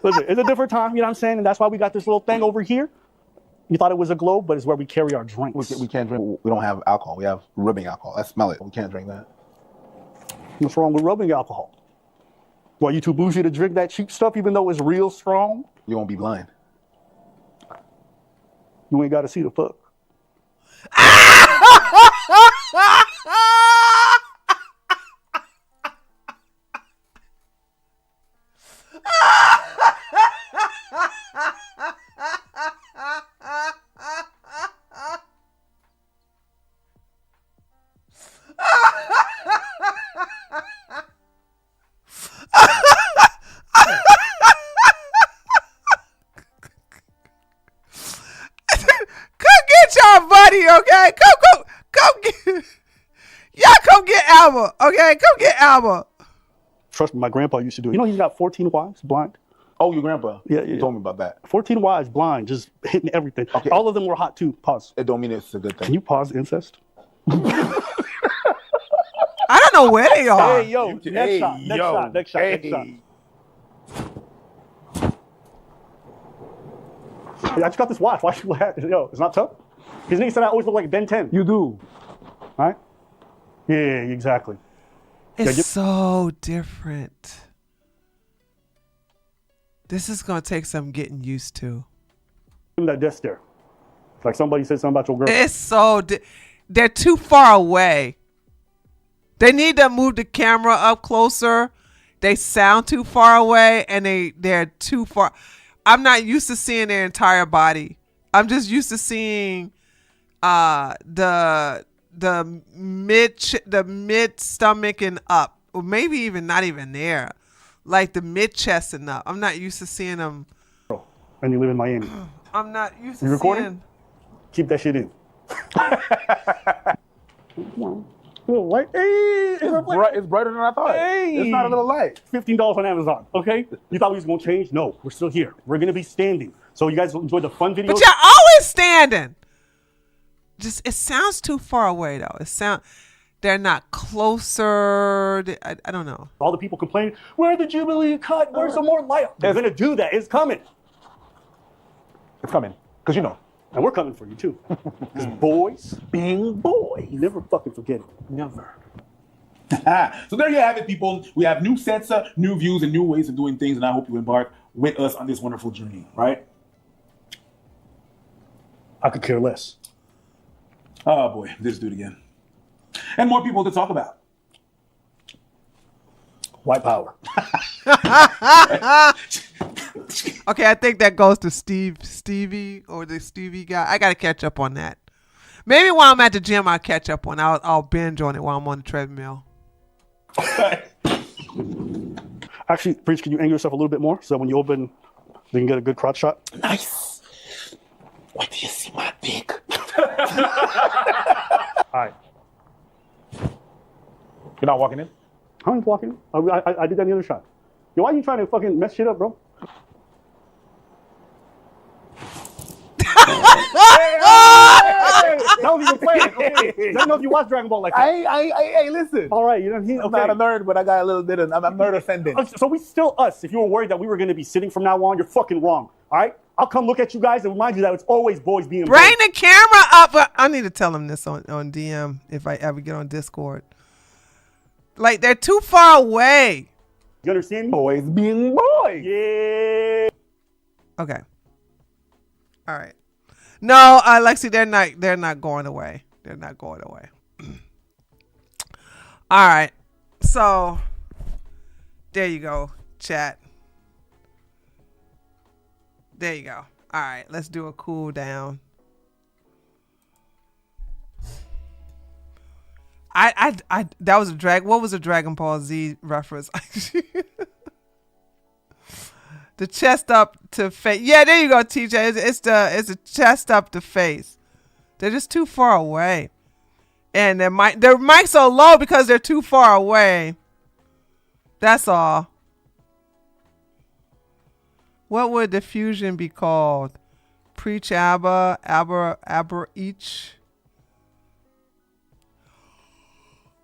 Listen, it's a different time, you know what I'm saying? And that's why we got this little thing over here. You thought it was a globe, but it's where we carry our drinks. We can't drink. We don't have alcohol. We have rubbing alcohol. I smell it. We can't drink that. What's wrong with rubbing alcohol? Why, you too bougie to drink that cheap stuff even though it's real strong? You won't be blind. You ain't got to see the fuck. Okay, come get y'all. Come get Alba. Okay, come get Alba. Trust me, my grandpa used to do it. You know he's got 14 wives, blind. Oh, your grandpa. Yeah. You told me about that. 14 wives, blind, just hitting everything. Okay. All of them were hot too. Pause. It don't mean it's a good thing. Can you pause incest? I don't know where they are. Hey, yo, next shot. Hey, I just got this watch. Why should I? Yo, it's not tough. His nigga said I always look like Ben 10. You do. All right? Yeah, exactly. It's so different. This is going to take some getting used to. That desk there. It's like somebody said something about your girl. It's so... they're too far away. They need to move the camera up closer. They sound too far away, and they're too far. I'm not used to seeing their entire body. I'm just used to seeing the mid stomach and up, or maybe even not even there, like the mid chest and up. I'm not used to seeing them. And you live in Miami. I'm not used to you recording? seeing. Keep that shit in. Little light. Hey, it's brighter than I thought. Hey. It's not a little light. $15 on Amazon. Okay, you thought we was gonna change? No, we're still here. We're gonna be standing. So you guys enjoy the fun videos. But you're always standing. Just it sounds too far away though. They're not closer. I don't know. All the people complaining, where's the Jubilee cut? Where's some more light? They're gonna do that. It's coming. It's coming. Because you know. And we're coming for you too. Because boys being boys. Never fucking forget it. Never. So there you have it, people. We have new sets, new views, and new ways of doing things, and I hope you embark with us on this wonderful journey, right? I could care less. Oh boy, this dude again. And more people to talk about. White power. Okay, I think that goes to Stevie or the Stevie guy. I gotta catch up on that. Maybe while I'm at the gym, I'll catch up on. I'll binge on it while I'm on the treadmill. Actually, Preach, can you angle yourself a little bit more so when you open, you can get a good crotch shot? Nice. Wait till you see my dick. All right. You're not walking in? I ain't walking in. I did that in the other shot. Yo, why are you trying to fucking mess shit up, bro? That was even playing. Okay. I don't know if you watch Dragon Ball like that. Hey, listen. All right, I'm not a nerd, but I got a little bit of, I'm nerd offended. So we still us. If you were worried that we were going to be sitting from now on, you're fucking wrong. All right? I'll come look at you guys and remind you that it's always boys being Bring boys. the camera up. I need to tell them this on DM if I ever get on Discord. Like, they're too far away. You understand me? Boys being boys. Yeah. Okay. All right. No, Lexi, they're not going away. They're not going away. All right. So there you go, chat. There you go. All right, let's do a cool down. I that was what was a Dragon Ball Z reference? The chest up to face. Yeah, there you go, TJ. It's the chest up to face. They're just too far away, and their mics so low because they're too far away. That's all. What would the fusion be called? Preach Aber each.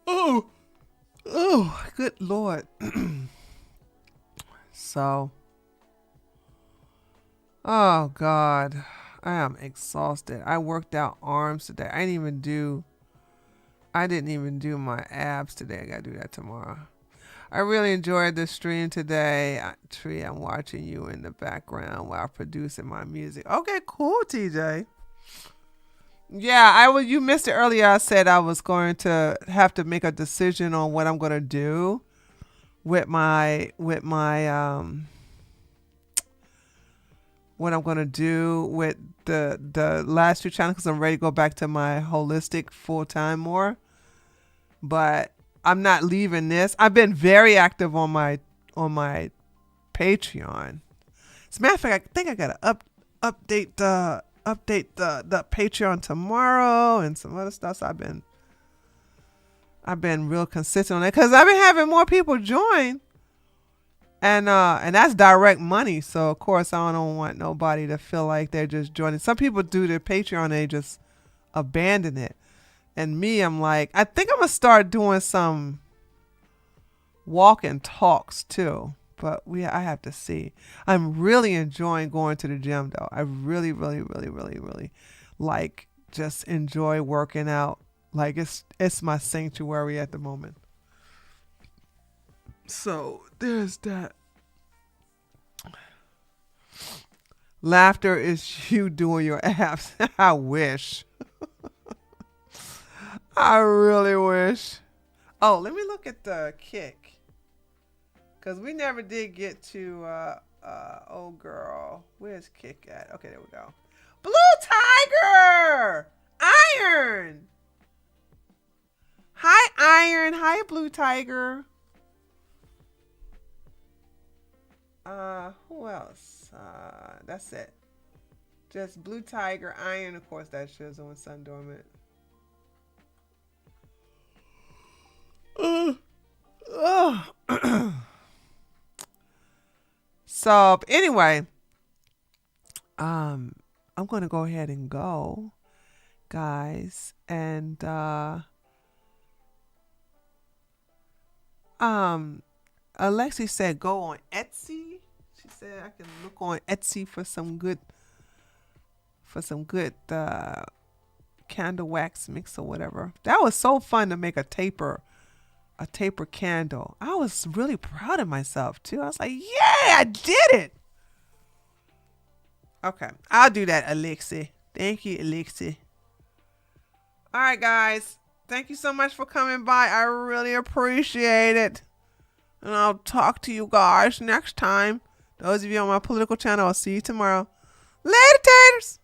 Oh, good Lord. So. Oh God, I am exhausted. I worked out arms today. I didn't even do my abs today. I gotta do that tomorrow. I really enjoyed the stream today. Tree, I'm watching you in the background while producing my music. Okay, cool, TJ. Yeah, you missed it earlier. I said I was going to have to make a decision on what I'm gonna do with my what I'm gonna do with the last two channels, because I'm ready to go back to my holistic full-time more. But I'm not leaving this. I've been very active on my Patreon. As a matter of fact, I think I gotta update the Patreon tomorrow and some other stuff. So I've been real consistent on that because I've been having more people join. And that's direct money. So of course I don't want nobody to feel like they're just joining. Some people do their Patreon, they just abandon it. And me, I'm like, I think I'm gonna start doing some walk and talks too. But I have to see. I'm really enjoying going to the gym though. I really, really, really, really, really like just enjoy working out. Like it's my sanctuary at the moment. So there's that. Laughter is you doing your abs. I wish. I really wish. Oh, let me look at the kick. Because we never did get to, oh girl. Where's kick at? Okay, there we go. Blue Tiger! Iron! Hi, Iron. Hi, Blue Tiger. Who else? That's it. Just Blue Tiger, Iron, of course, that Shizzle and Sun Dormant. So anyway, I'm gonna go ahead and go, guys, and Alexi said go on Etsy. She said I can look on Etsy for some good candle wax mix or whatever. That was so fun to make a taper candle. I was really proud of myself too. I was like, yeah, I did it. Okay, I'll do that, Alexi. Thank you, Alexi. All right, guys. Thank you so much for coming by. I really appreciate it. And I'll talk to you guys next time. Those of you on my political channel, I'll see you tomorrow. Later, taters.